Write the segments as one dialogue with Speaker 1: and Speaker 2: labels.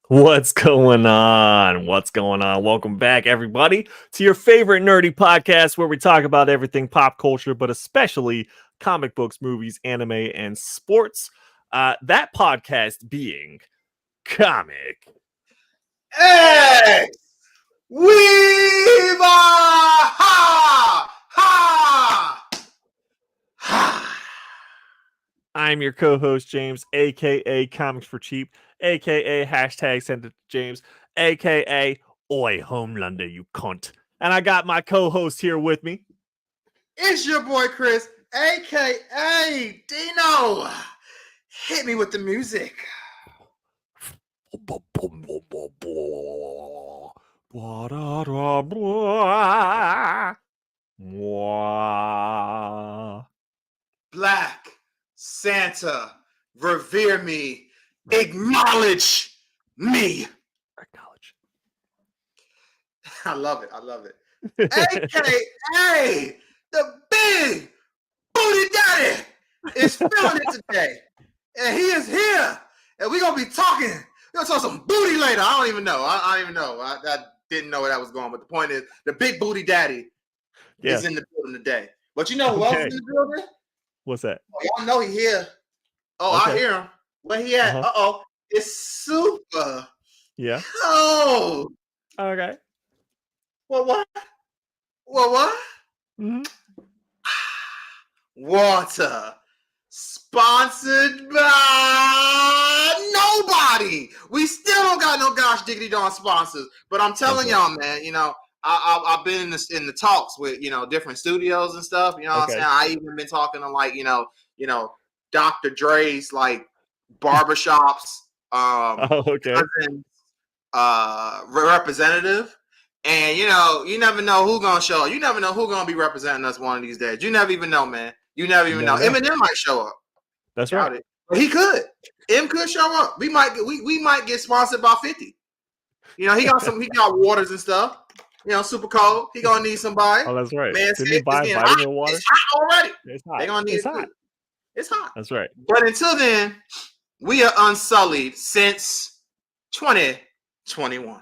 Speaker 1: What's going on? What's going on? Welcome back, everybody, to your favorite nerdy podcast where we talk about everything pop culture, but especially comic books, movies, anime, and sports. That podcast being Comic.
Speaker 2: Hey! Weeba! Ha! Ha! Ha!
Speaker 1: I'm your co-host, James, aka Comics for Cheap, aka hashtag Send It to James, aka Oi Homelander, you cunt. And I got my co-host here with me.
Speaker 2: It's your boy Chris, aka Dino. Hit me with the music. Black Santa, revere me, acknowledge me.
Speaker 1: Acknowledge.
Speaker 2: I love it. AKA the big booty daddy is feeling it today. And he is here. And we're going to be talking. We're going to talk some booty later. I don't even know. I don't even know. I didn't know where that was going. But the point is, the big booty daddy is in the building today. But you know who else is in the building?
Speaker 1: What's that?
Speaker 2: Oh, y'all know he here. Oh, okay. I hear him. Where he at? Uh-oh. It's super.
Speaker 1: Yeah.
Speaker 2: Oh.
Speaker 1: Okay.
Speaker 2: Well, what?
Speaker 1: Mm-hmm.
Speaker 2: Water. Sponsored by nobody. We still don't got no gosh diggity darn sponsors. But I'm telling y'all, man, you know, I've been in the talks with, you know, different studios and stuff. You know what I'm saying? I even been talking to like, you know, Dr. Dre's like barbershops, representative. And you know, you never know who's gonna show up. You never know who's gonna be representing us one of these days. You never even know, man. You never even know. Eminem might show up.
Speaker 1: That's right.
Speaker 2: It. But he could. M could show up. We might get sponsored by 50. You know, he got waters and stuff. You know, super cold. He gonna need somebody.
Speaker 1: Oh, that's right.
Speaker 2: Man,
Speaker 1: didn't he buy vitamin water?
Speaker 2: It's hot already.
Speaker 1: It's hot.
Speaker 2: They gonna need
Speaker 1: it's hot.
Speaker 2: Too. It's hot.
Speaker 1: That's right.
Speaker 2: But until then, we are unsullied since 2021.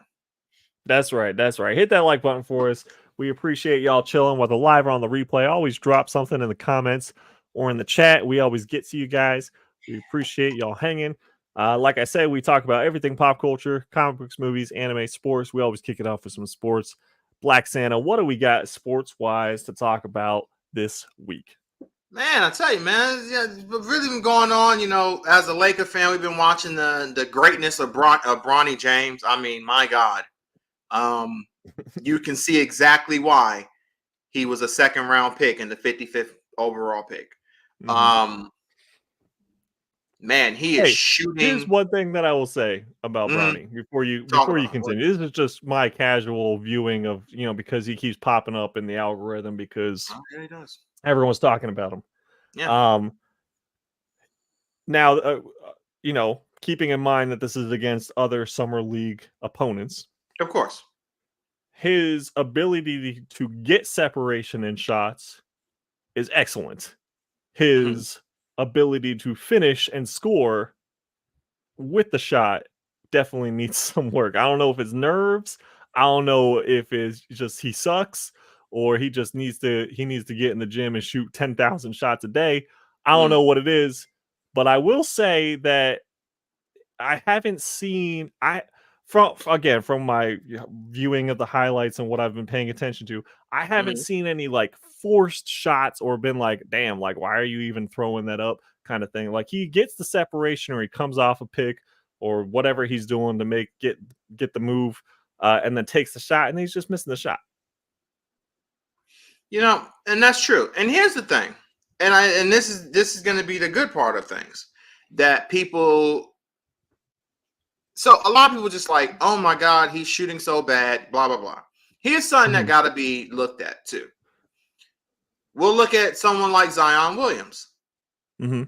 Speaker 1: That's right. Hit that like button for us. We appreciate y'all chilling, whether live or on the replay. Always drop something in the comments or in the chat. We always get to you guys. We appreciate y'all hanging. Like I said, we talk about everything pop culture, comic books, movies, anime, sports. We always kick it off with some sports. Black Santa, what do we got sports-wise to talk about this week?
Speaker 2: Man, I tell you, man, it's really been going on. You know, as a Laker fan, we've been watching the greatness of Bronny James. I mean, my God. You can see exactly why he was a second round pick and the 55th overall pick. Man, he is shooting.
Speaker 1: Here's one thing that I will say about Bronny before you continue. This is just my casual viewing of, you know, because he keeps popping up in the algorithm because
Speaker 2: he does.
Speaker 1: Everyone's talking about him.
Speaker 2: Yeah.
Speaker 1: Now, you know, keeping in mind that this is against other summer league opponents.
Speaker 2: Of course.
Speaker 1: His ability to get separation in shots is excellent. His ability to finish and score with the shot definitely needs some work. I don't know if it's nerves. I don't know if it's just he sucks or he just needs to get in the gym and shoot 10,000 shots a day. I don't know what it is, but I will say that I haven't seen from my viewing of the highlights and what I've been paying attention to, I haven't seen any like forced shots or been like, damn, like, why are you even throwing that up kind of thing. Like he gets the separation or he comes off a pick or whatever he's doing to get the move and then takes the shot and he's just missing the shot.
Speaker 2: You know, and that's true. And here's the thing. And this is going to be the good part of things that people. So a lot of people just like, oh my God, he's shooting so bad, blah, blah, blah. Here's something that got to be looked at too. We'll look at someone like Zion Williams.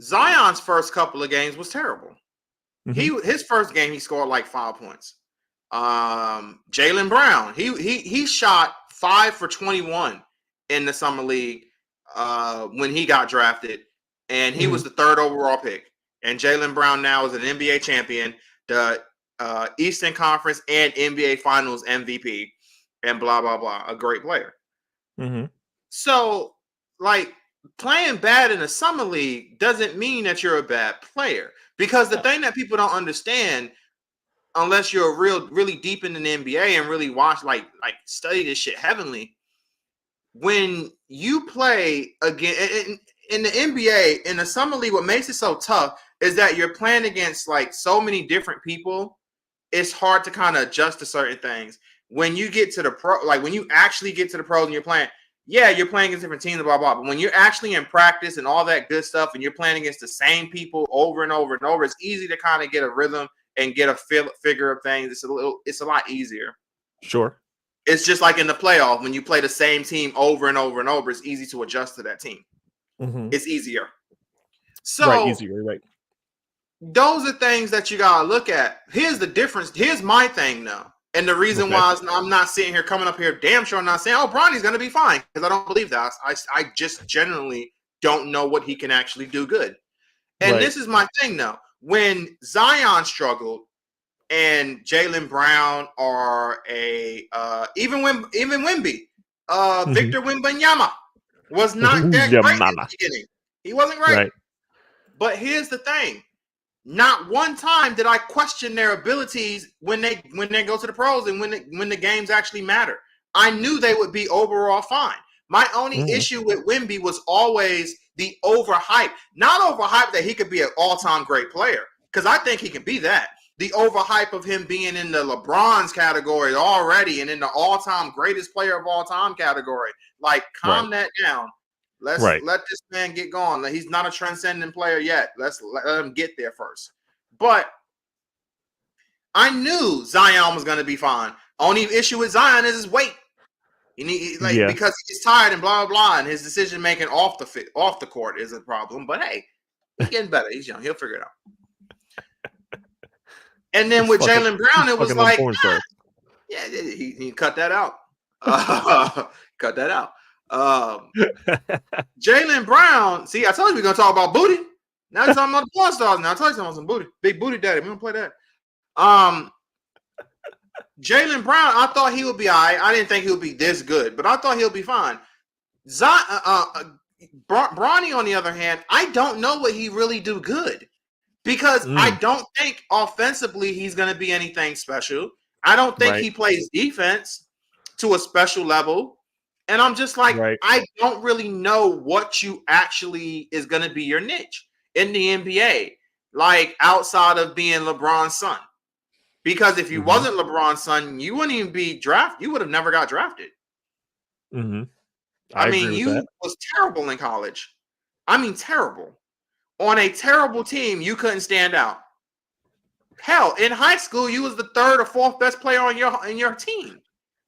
Speaker 2: Zion's first couple of games was terrible. His first game, he scored like 5 points. Jaylen Brown, he shot 5 for 21 in the summer league when he got drafted, and he was the 3rd overall pick. And Jaylen Brown now is an NBA champion. The Eastern Conference and NBA Finals MVP, and blah blah blah. A great player.
Speaker 1: Mm-hmm.
Speaker 2: So, like, playing bad in a summer league doesn't mean that you're a bad player. Because the thing that people don't understand, unless you're really deep in the NBA and really watch, like study this shit heavily, when you play again in the NBA, in the summer league, what makes it so tough is that you're playing against like so many different people. It's hard to kind of adjust to certain things. When you get to the pro, like when you actually get to the pros and you're playing, yeah, you're playing against different teams, blah, blah. But when you're actually in practice and all that good stuff, and you're playing against the same people over and over and over, it's easy to kind of get a rhythm and get a figure of things. It's a lot easier.
Speaker 1: Sure.
Speaker 2: It's just like in the playoff, when you play the same team over and over and over, it's easy to adjust to that team.
Speaker 1: Mm-hmm.
Speaker 2: It's easier. So
Speaker 1: right, easier, right.
Speaker 2: Those are things that you gotta look at. Here's the difference. Here's my thing now. And the reason why I'm not sitting here coming up here damn sure I'm not saying, oh, Bronny's going to be fine, because I don't believe that. I just generally don't know what he can actually do good. And this is my thing, though. When Zion struggled and Jaylen Brown or even Wemby, Victor Wembanyama was not that great in the beginning. He wasn't great. Right. But here's the thing. Not one time did I question their abilities when they go to the pros and when the games actually matter. I knew they would be overall fine. My only issue with Wemby was always the overhype. Not overhype that he could be an all-time great player, because I think he can be that. The overhype of him being in the LeBron's category already and in the all-time greatest player of all time category. Like, calm that down. Let's let this man get going. He's not a transcendent player yet. Let him get there first. But I knew Zion was going to be fine. Only issue with Zion is his weight. Because he's tired and blah blah blah, and his decision making off the court is a problem. But hey, he's getting better. He's young. He'll figure it out. And then with Jaylen Brown, it was like, he cut that out. Cut that out. Jaylen Brown, see, I told you we're gonna talk about booty. Now you're talking about the porn stars. Now I told you about some booty, big booty daddy. We don't play that. Jaylen Brown, I thought he would be all right. I didn't think he would be this good, but I thought he'll be fine. Bronny, on the other hand, I don't know what he really do good, because I don't think offensively he's gonna be anything special. I don't think he plays defense to a special level. And I'm just like, I don't really know what you actually is going to be your niche in the NBA, like outside of being LeBron's son. Because if you wasn't LeBron's son, you wouldn't even be drafted. You would have never got drafted. I mean, you was terrible in college. I mean, terrible. On a terrible team, you couldn't stand out. Hell, in high school, you was the third or fourth best player on your team.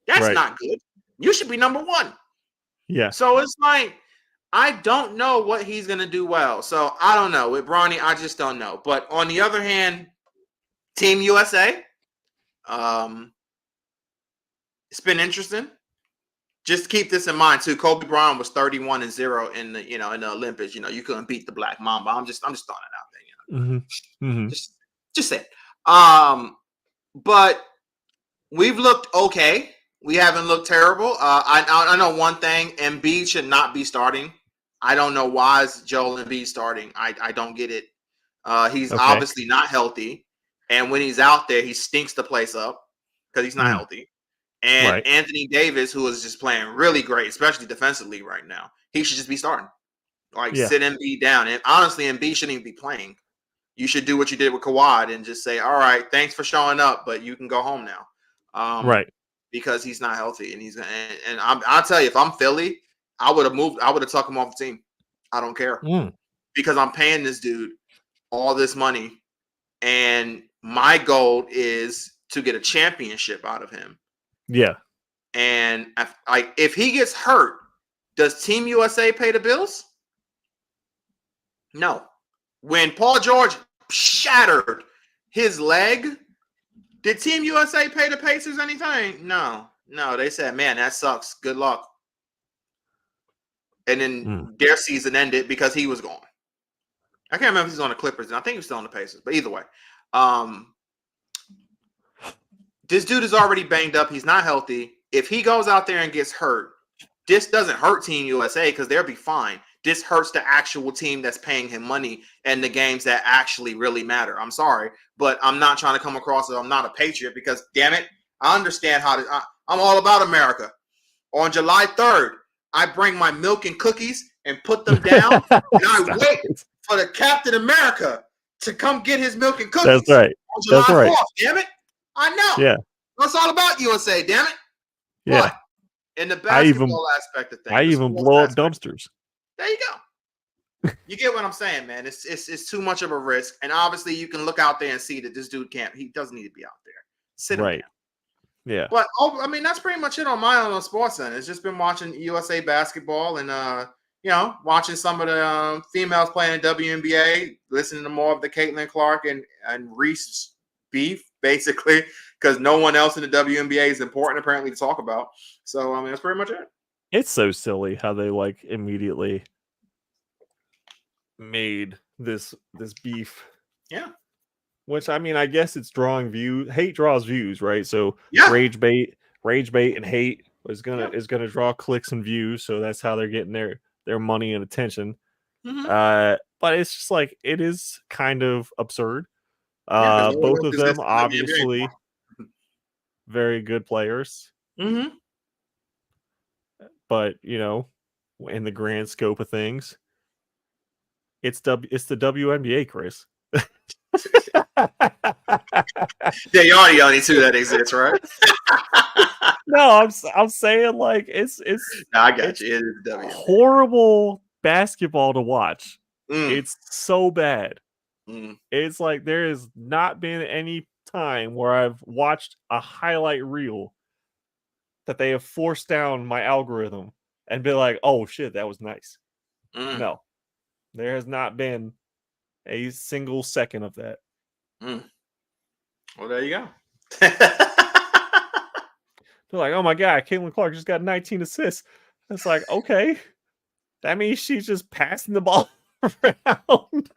Speaker 2: That's not good. You should be number one.
Speaker 1: Yeah.
Speaker 2: So it's like, I don't know what he's going to do well. So I don't know. With Bronny, I just don't know. But on the other hand, Team USA, it's been interesting. Just keep this in mind too. Kobe Bryant was 31-0 in the in the Olympics. You couldn't beat the Black Mamba. I'm just throwing it out there. Just say it. But we've looked okay. We haven't looked terrible. I know one thing. Embiid should not be starting. I don't know why is Joel Embiid starting. I don't get it. He's obviously not healthy. And when he's out there, he stinks the place up because he's not healthy. And Anthony Davis, who is just playing really great, especially defensively right now, he should just be starting. Sit Embiid down. And honestly, Embiid shouldn't even be playing. You should do what you did with Kawhi and just say, all right, thanks for showing up, but you can go home now. Because he's not healthy, and I'll tell you, if I'm Philly, I would have took him off the team. I don't care because I'm paying this dude all this money, and my goal is to get a championship out of him.
Speaker 1: Yeah,
Speaker 2: and if he gets hurt, does Team USA pay the bills? No. When Paul George shattered his leg, did Team USA pay the Pacers anything? No. They said, man, that sucks. Good luck. And then their season ended because he was gone. I can't remember if he's on the Clippers. And I think he was still on the Pacers. But either way. this dude is already banged up. He's not healthy. If he goes out there and gets hurt, this doesn't hurt Team USA because they'll be fine. This hurts the actual team that's paying him money and the games that actually really matter. I'm sorry, but I'm not trying to come across as I'm not a patriot because, damn it, I understand how to. I'm all about America. On July 3rd, I bring my milk and cookies and put them down, and I wait for the Captain America to come get his milk and cookies.
Speaker 1: That's right.
Speaker 2: On July
Speaker 1: That's right.
Speaker 2: 4th, damn it. I know.
Speaker 1: Yeah.
Speaker 2: It's all about USA, damn it.
Speaker 1: Yeah.
Speaker 2: But in the basketball aspect of things,
Speaker 1: I even blow up dumpsters.
Speaker 2: There you go. You get what I'm saying, man. It's too much of a risk, and obviously you can look out there and see that this dude can't. He doesn't need to be out there. Sit him down.
Speaker 1: Yeah.
Speaker 2: But I mean, that's pretty much it on my own sports center. It's just been watching USA basketball and watching some of the females playing in WNBA, listening to more of the Caitlin Clark and Reese beef, basically, because no one else in the WNBA is important apparently to talk about. So I mean, that's pretty much it.
Speaker 1: It's so silly how they like immediately made this beef.
Speaker 2: Yeah.
Speaker 1: Which, I mean, I guess it's drawing views. Hate draws views, right? So rage bait and hate is gonna draw clicks and views. So that's how they're getting their money and attention.
Speaker 2: Mm-hmm.
Speaker 1: But it's just like it is kind of absurd. Both of them obviously very good players.
Speaker 2: Mm-hmm.
Speaker 1: But in the grand scope of things, it's the WNBA, Chris.
Speaker 2: Yeah, you already only two that exists, right?
Speaker 1: No, I'm saying like it's
Speaker 2: I got you. It's
Speaker 1: horrible basketball to watch.
Speaker 2: Mm.
Speaker 1: It's so bad.
Speaker 2: Mm.
Speaker 1: It's like there has not been any time where I've watched a highlight reel that they have forced down my algorithm and be like, oh shit, that was nice.
Speaker 2: Mm.
Speaker 1: No, there has not been a single second of that.
Speaker 2: Mm. Well, there you go.
Speaker 1: They're like, oh my god, Caitlin Clark just got 19 assists. It's like, okay, that means she's just passing the ball around.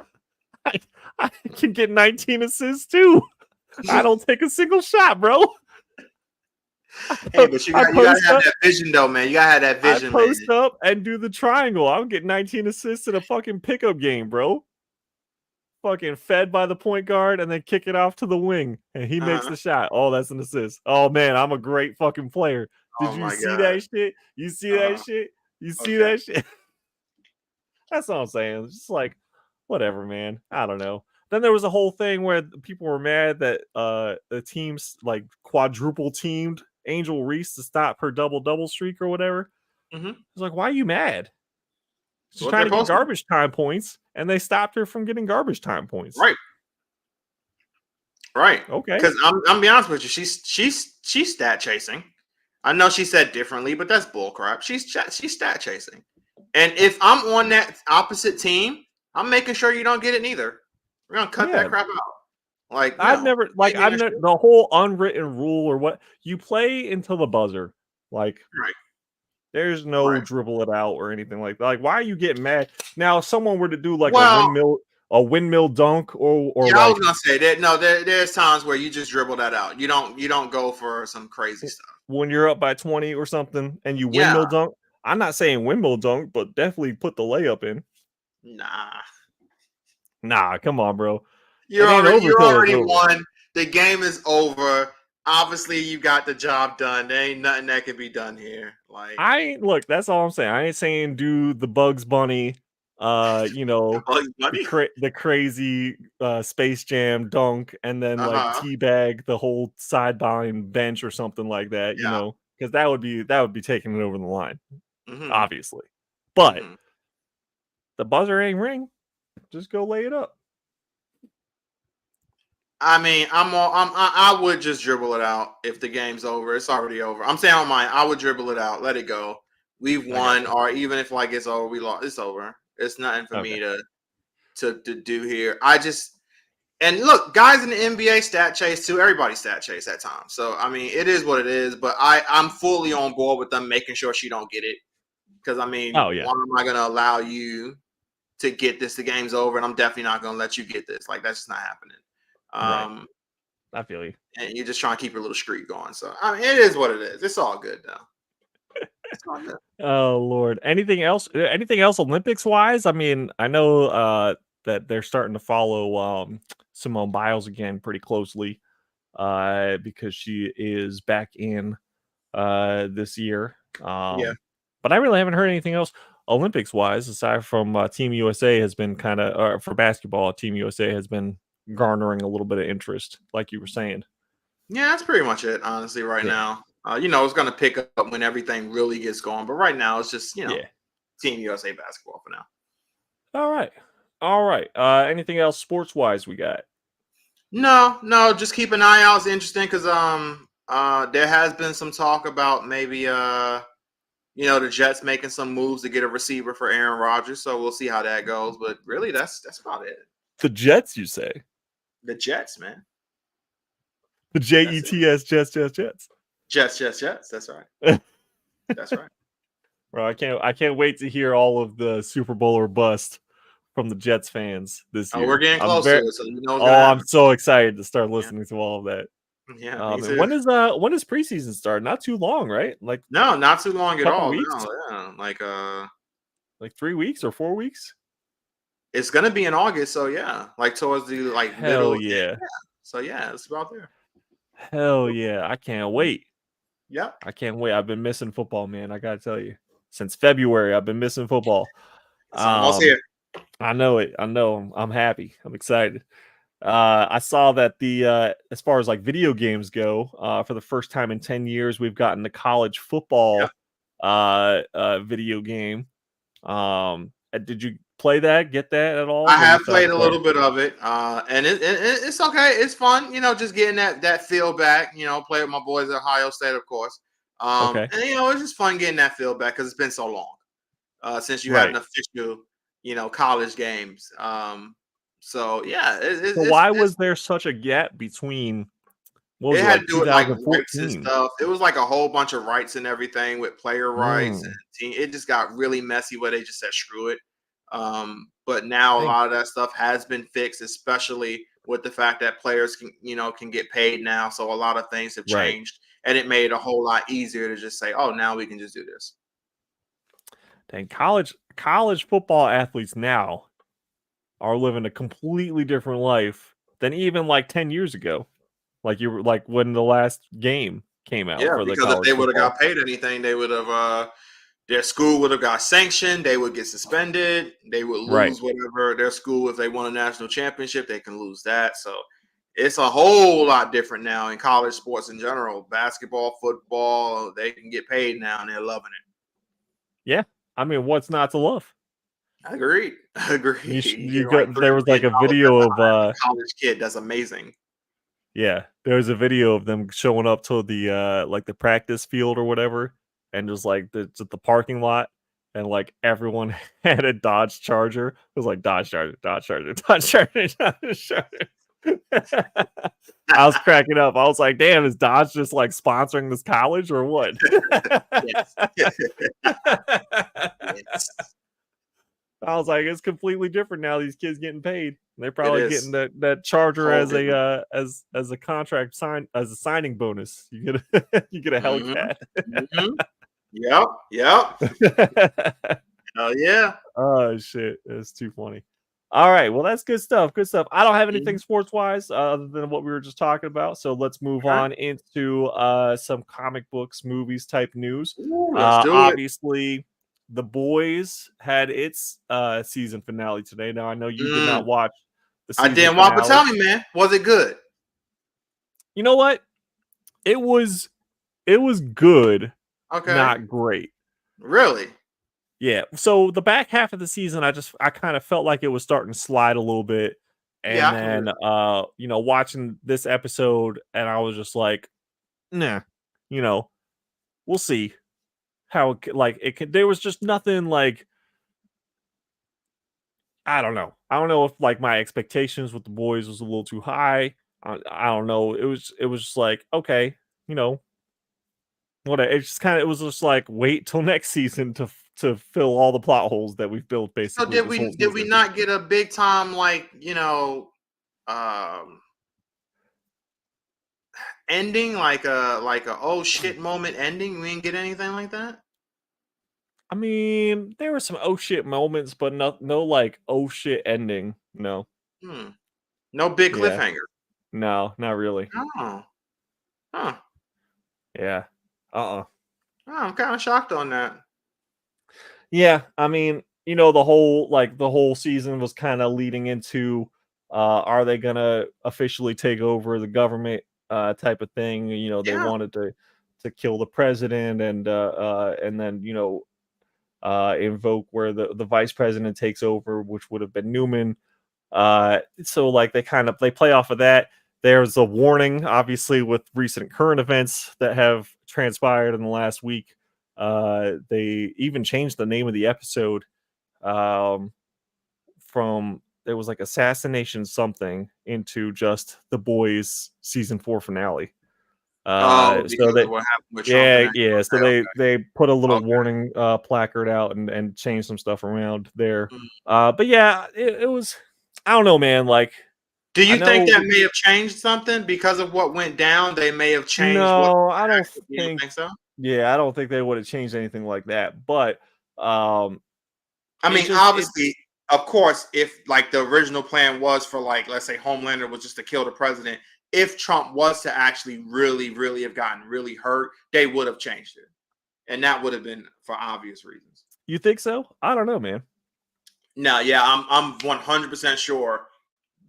Speaker 1: I can get 19 assists too. I don't take a single shot, bro.
Speaker 2: Hey, but you gotta have that vision, though, man. You gotta have that vision.
Speaker 1: I post up and do the triangle. I'm getting 19 assists in a fucking pickup game, bro. Fucking fed by the point guard and then kick it off to the wing, and he makes the shot. Oh, that's an assist. Oh man, I'm a great fucking player. Did you see that shit? You see that shit? You see that shit? That's what I'm saying. It's just like, whatever, man. I don't know. Then there was a whole thing where people were mad that the teams like quadruple teamed Angel Reese to stop her double streak or whatever.
Speaker 2: Mm-hmm.
Speaker 1: It's like, why are you mad? She's trying to get garbage time points, and they stopped her from getting garbage time points.
Speaker 2: Right.
Speaker 1: Okay.
Speaker 2: Because I'm be honest with you, she's stat chasing. I know she said differently, but that's bullcrap. She's stat chasing. And if I'm on that opposite team, I'm making sure you don't get it neither. We're gonna cut that crap out. Like
Speaker 1: I've never the whole unwritten rule or what you play until the buzzer. Like there's no dribble it out or anything like that. Like, why are you getting mad? Now, if someone were to do like a windmill dunk or
Speaker 2: I was gonna say that there's times where you just dribble that out. You don't go for some crazy stuff.
Speaker 1: When you're up by 20 or something and you windmill dunk. I'm not saying windmill dunk, but definitely put the layup in. Nah, come on, bro.
Speaker 2: You already won. The game is over. Obviously, you got the job done. There ain't nothing that can be done here. Like
Speaker 1: that's all I'm saying. I ain't saying do the Bugs Bunny, the crazy Space Jam dunk, and then like teabag the whole sideline bench or something like that. You know, because that would be taking it over the line, obviously. But the buzzer ain't ring. Just go lay it up.
Speaker 2: I mean, I would just dribble it out if the game's over. It's already over. I'm saying on mine, I would dribble it out, let it go. We've won, or even if like it's over, we lost. It's over. It's nothing for me to do here. And look, guys in the NBA stat chase too. Everybody stat chase at times. So I mean, it is what it is. But I'm fully on board with them making sure she don't get it. Because I mean, why am I going to allow you to get this? The game's over, and I'm definitely not going to let you get this. Like that's just not happening.
Speaker 1: I feel you.
Speaker 2: And you're just trying to keep your little streak going. So I mean, it is what it is. It's all good though. It's all good.
Speaker 1: Oh Lord. Anything else? Anything else Olympics wise? I mean, I know that they're starting to follow Simone Biles again pretty closely because she is back in this year.
Speaker 2: Yeah.
Speaker 1: But I really haven't heard anything else Olympics wise aside from Team USA has been kind of for basketball. Team USA has been garnering a little bit of interest, like you were saying.
Speaker 2: Yeah, that's pretty much it, honestly, right now. It's going to pick up when everything really gets going. But right now, it's just,
Speaker 1: Yeah.
Speaker 2: Team USA basketball for now.
Speaker 1: All right. All right. Anything else sports wise we got?
Speaker 2: No, just keep an eye out. It's interesting because there has been some talk about maybe the Jets making some moves to get a receiver for Aaron Rodgers. So we'll see how that goes. But really, that's about it.
Speaker 1: The Jets, you say?
Speaker 2: The Jets, man.
Speaker 1: The Jets, Jets.
Speaker 2: Jets. That's right. That's right.
Speaker 1: Bro, I can't wait to hear all of the Super Bowl or bust from the Jets fans this year.
Speaker 2: We're getting close to it, so
Speaker 1: I'm so excited to start listening to all of that.
Speaker 2: Yeah.
Speaker 1: When does preseason start? Not too long, right? Like
Speaker 2: no, not too long at all.
Speaker 1: Weeks?
Speaker 2: No, yeah.
Speaker 1: Like 3 weeks or 4 weeks?
Speaker 2: It's gonna be in August, so yeah. Like towards the middle.
Speaker 1: Yeah.
Speaker 2: So yeah, it's about there.
Speaker 1: Hell yeah. I can't wait.
Speaker 2: Yeah.
Speaker 1: I can't wait. I've been missing football, man. I gotta tell you. Since February, I've been missing football.
Speaker 2: It's almost here.
Speaker 1: I know it. I know. I'm happy. I'm excited. I saw that the as far as like video games go, for the first time in 10 years, we've gotten the college football video game. Did you play that? Get that at all?
Speaker 2: I have played a little bit of it, and it's okay. It's fun, just getting that feel back. Play with my boys at Ohio State, of course.
Speaker 1: Okay.
Speaker 2: And it's just fun getting that feel back because it's been so long since you had an official, college games. So yeah.
Speaker 1: Why was there such a gap between?
Speaker 2: It had to do with like rights and stuff. It was like a whole bunch of rights and everything with player rights and team. It just got really messy where they just said screw it. But now a lot of that stuff has been fixed, especially with the fact that players can get paid now. So a lot of things have changed, and it made it a whole lot easier to just say, oh, now we can just do this.
Speaker 1: Dang, college football athletes now are living a completely different life than even like 10 years ago. Like you were like when the last game came out.
Speaker 2: Yeah,
Speaker 1: for the
Speaker 2: because if they would have got paid anything, they would have their school would have got sanctioned. They would get suspended. They would lose whatever their school. If they won a national championship, they can lose that. So it's a whole lot different now in college sports in general. Basketball, football, they can get paid now, and they're loving it.
Speaker 1: Yeah, I mean, what's not to love?
Speaker 2: Agreed.
Speaker 1: There was like a video of
Speaker 2: a college kid. That's amazing.
Speaker 1: Yeah, there was a video of them showing up to the like the practice field or whatever, and just like the parking lot, and like everyone had a Dodge Charger. It was like Dodge Charger. I was cracking up. I was like, damn, is Dodge just like sponsoring this college or what?
Speaker 2: Yes.
Speaker 1: I was like, it's completely different now. These kids getting paid. They're probably getting that Charger as a contract as a signing bonus. You get a Hellcat.
Speaker 2: Yep. Oh yeah.
Speaker 1: Oh shit, it's too funny. All right, well that's good stuff. Good stuff. I don't have anything sports wise other than what we were just talking about. So let's move on into some comic books, movies type news.
Speaker 2: Let's do
Speaker 1: obviously, The Boys had its season finale today. Now I know you did not watch the season
Speaker 2: I didn't watch, but tell me, man, was it good?
Speaker 1: You know what? It was good.
Speaker 2: Okay.
Speaker 1: Not great.
Speaker 2: Really?
Speaker 1: Yeah. So the back half of the season, I kind of felt like it was starting to slide a little bit. And then watching this episode, and I was just like, nah, we'll see how it could. There was just nothing like, I don't know. I don't know if like my expectations with The Boys was a little too high. I don't know. It was just like, okay, what it was just like wait till next season to fill all the plot holes that we've built basically.
Speaker 2: So did we not get a big time ending, like a oh shit moment ending? We didn't get anything like that.
Speaker 1: I mean, there were some oh shit moments, but no like oh shit ending. No.
Speaker 2: No big
Speaker 1: Yeah.
Speaker 2: cliffhanger.
Speaker 1: No, not really.
Speaker 2: Oh, huh.
Speaker 1: Yeah.
Speaker 2: Oh, I'm kind of shocked on that.
Speaker 1: Yeah, I mean, the whole season was kind of leading into are they gonna officially take over the government type of thing. They
Speaker 2: Yeah.
Speaker 1: wanted to kill the president and then invoke where the vice president takes over, which would have been Newman. So like they play off of that. There's a warning, obviously, with recent current events that have transpired in the last week. They even changed the name of the episode um, from it was like assassination something into just the boys season 4 finale.
Speaker 2: Oh,
Speaker 1: So
Speaker 2: because of
Speaker 1: that
Speaker 2: what happened with Trump and
Speaker 1: yeah,
Speaker 2: that.
Speaker 1: yeah. So
Speaker 2: Okay,
Speaker 1: they put a little
Speaker 2: okay.
Speaker 1: warning placard out and changed some stuff around there.
Speaker 2: Mm.
Speaker 1: But yeah, it was. I don't know, man. Like
Speaker 2: Do
Speaker 1: I
Speaker 2: you think
Speaker 1: know.
Speaker 2: that may have changed something because of what went down? They may have changed what
Speaker 1: No, I don't
Speaker 2: you don't
Speaker 1: think.
Speaker 2: think so?
Speaker 1: Yeah, I don't think they would have changed anything like that. But
Speaker 2: I
Speaker 1: it
Speaker 2: mean,
Speaker 1: just it.
Speaker 2: obviously, of course, if like the original plan was for like, let's say Homelander was just to kill the president, if Trump was to actually really, really have gotten really hurt, they would have changed it. And that would have been for obvious reasons.
Speaker 1: You think so? I don't know, man.
Speaker 2: No, yeah, I'm 100% sure.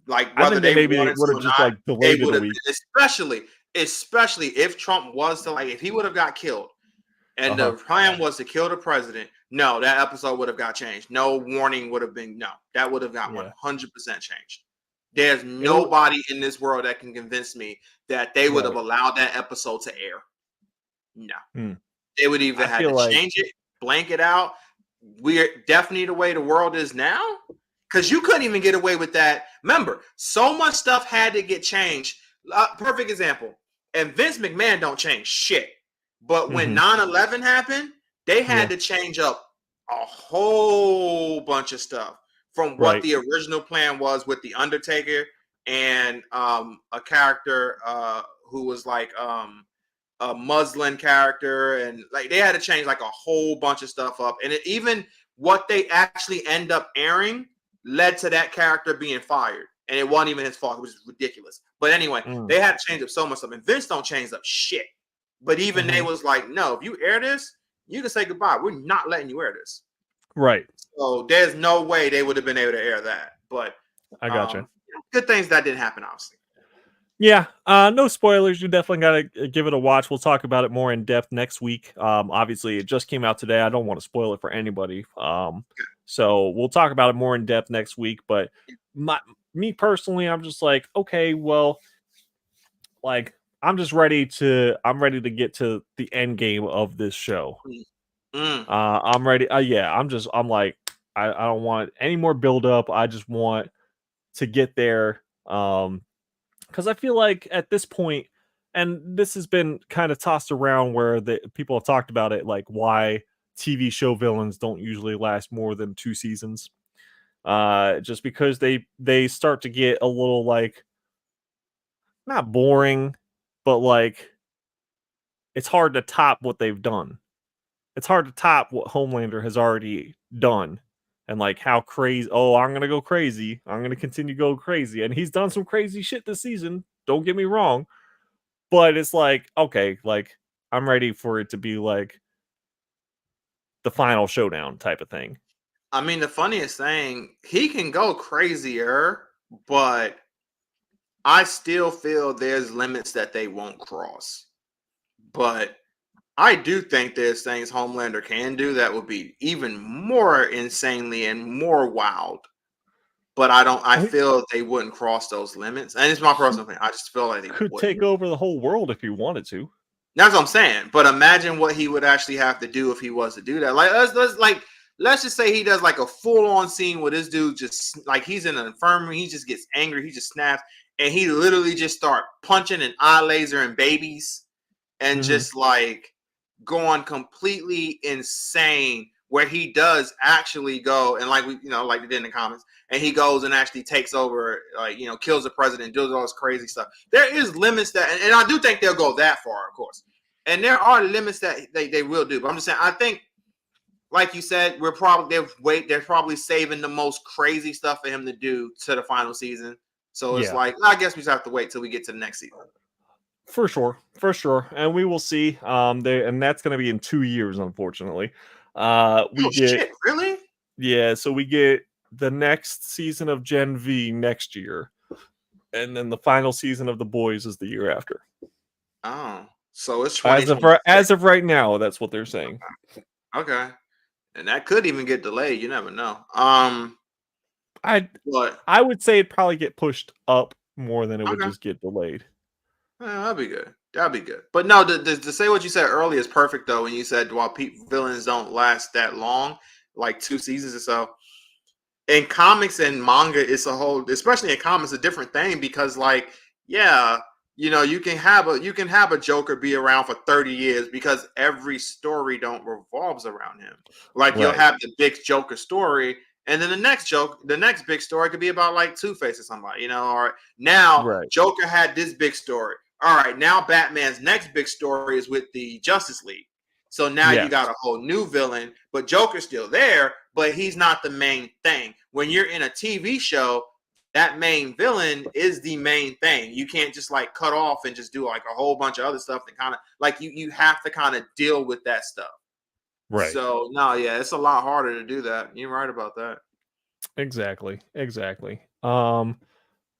Speaker 2: Like
Speaker 1: I
Speaker 2: whether
Speaker 1: think they
Speaker 2: they
Speaker 1: maybe
Speaker 2: wanted
Speaker 1: would
Speaker 2: to
Speaker 1: have
Speaker 2: or
Speaker 1: just
Speaker 2: not,
Speaker 1: like
Speaker 2: they
Speaker 1: delayed it
Speaker 2: would
Speaker 1: a
Speaker 2: have
Speaker 1: week.
Speaker 2: especially if Trump was to like if he would have got killed and the
Speaker 1: Uh-huh.
Speaker 2: plan was to kill the president, no, that episode would have got changed. No warning would have been no, that would have got
Speaker 1: Yeah.
Speaker 2: 100% changed. There's
Speaker 1: It w-
Speaker 2: nobody in this world that can convince me that they would have
Speaker 1: right.
Speaker 2: allowed that episode to air. No.
Speaker 1: Hmm.
Speaker 2: They would either
Speaker 1: I
Speaker 2: had to
Speaker 1: feel like
Speaker 2: change it, blank it out. We're definitely the way the world is now. Because you couldn't even get away with that. Remember, so much stuff had to get changed. Perfect example. And Vince McMahon don't change shit. But when
Speaker 1: mhm,
Speaker 2: 9/11 happened, they had
Speaker 1: yeah,
Speaker 2: to change up a whole bunch of stuff from what
Speaker 1: right.
Speaker 2: the original plan was with the Undertaker and a character who was like a Muslim character, and like they had to change like a whole bunch of stuff up, and even what they actually end up airing led to that character being fired, and it wasn't even his fault, which is ridiculous. But anyway,
Speaker 1: Mm,
Speaker 2: they had to change up so much stuff, and Vince don't change up shit. But even they
Speaker 1: mhm,
Speaker 2: was like, no, if you air this, you can say goodbye. We're not letting you air this.
Speaker 1: right.
Speaker 2: So there's no way they would have been able to air that. But
Speaker 1: I gotcha.
Speaker 2: good things that didn't happen, obviously.
Speaker 1: Yeah, no spoilers. You definitely gotta give it a watch. We'll talk about it more in depth next week. Obviously, it just came out today. I don't want to spoil it for anybody. So we'll talk about it more in depth next week. But me personally, I'm just like, okay, well, like I'm ready to get to the end game of this show.
Speaker 2: Mm.
Speaker 1: I'm ready. Yeah, I'm like, I don't want any more build up. I just want to get there. Because I feel like at this point, and this has been kind of tossed around where the people have talked about it, like why TV show villains don't usually last more than 2 seasons. Just because they start to get a little like not boring, but like it's hard to top what they've done. It's hard to top what Homelander has already done. And like how crazy, oh, I'm gonna go crazy. I'm gonna continue to go crazy. And he's done some crazy shit this season. Don't get me wrong. But it's like, okay, like I'm ready for it to be like the final showdown type of thing.
Speaker 2: I mean, the funniest thing, he can go crazier, but I still feel there's limits that they won't cross. But I do think there's things Homelander can do that would be even more insanely and more wild. But I
Speaker 1: He
Speaker 2: feel they wouldn't cross those limits. And it's my
Speaker 1: he
Speaker 2: personal thing. I just feel like they
Speaker 1: could take
Speaker 2: wouldn't.
Speaker 1: over the whole world if he wanted to.
Speaker 2: That's what I'm saying. But imagine what he would actually have to do if he was to do that. Like let's just say he does like a full-on scene where this dude just like he's in an infirmary, he just gets angry, he just snaps, and he literally just start punching and eye laser and babies and
Speaker 1: Mhm.
Speaker 2: just like going completely insane where he does actually go and like we, like they did in the comics, and he goes and actually takes over, like, kills the president, does all this crazy stuff. There is limits that, and I do think they'll go that far, of course. And there are limits that they will do. But I'm just saying, I think, like you said, they're probably saving the most crazy stuff for him to do to the final season. So it's like, I guess we just have to wait till we get to the next season.
Speaker 1: For sure, and we will see. And that's going to be in 2 years, unfortunately.
Speaker 2: Shit, really?
Speaker 1: Yeah, so we get the next season of Gen V next year, and then the final season of The Boys is the year after.
Speaker 2: Oh, so it's
Speaker 1: as of right now, that's what they're saying.
Speaker 2: Okay, and that could even get delayed. You never know.
Speaker 1: I would say it'd probably get pushed up more than it would just get delayed.
Speaker 2: That'd be good. That'd be good. But no, to say what you said earlier is perfect, though, when you said while villains don't last that long, like 2 seasons or so. In comics and manga, it's a whole, especially in comics, a different thing, because, like, yeah, you can have a Joker be around for 30 years because every story don't revolves around him. Like, you'll have the big Joker story, and then the next big story could be about, like, Two-Face or somebody, or now Joker had this big story. All right, now Batman's next big story is with the Justice League. So now you got a whole new villain, but Joker's still there, but he's not the main thing. When you're in a TV show, that main villain is the main thing. You can't just like cut off and just do like a whole bunch of other stuff that kind of like you have to kind of deal with that stuff.
Speaker 1: Right.
Speaker 2: So no, yeah, it's a lot harder to do that. You're right about that.
Speaker 1: Exactly.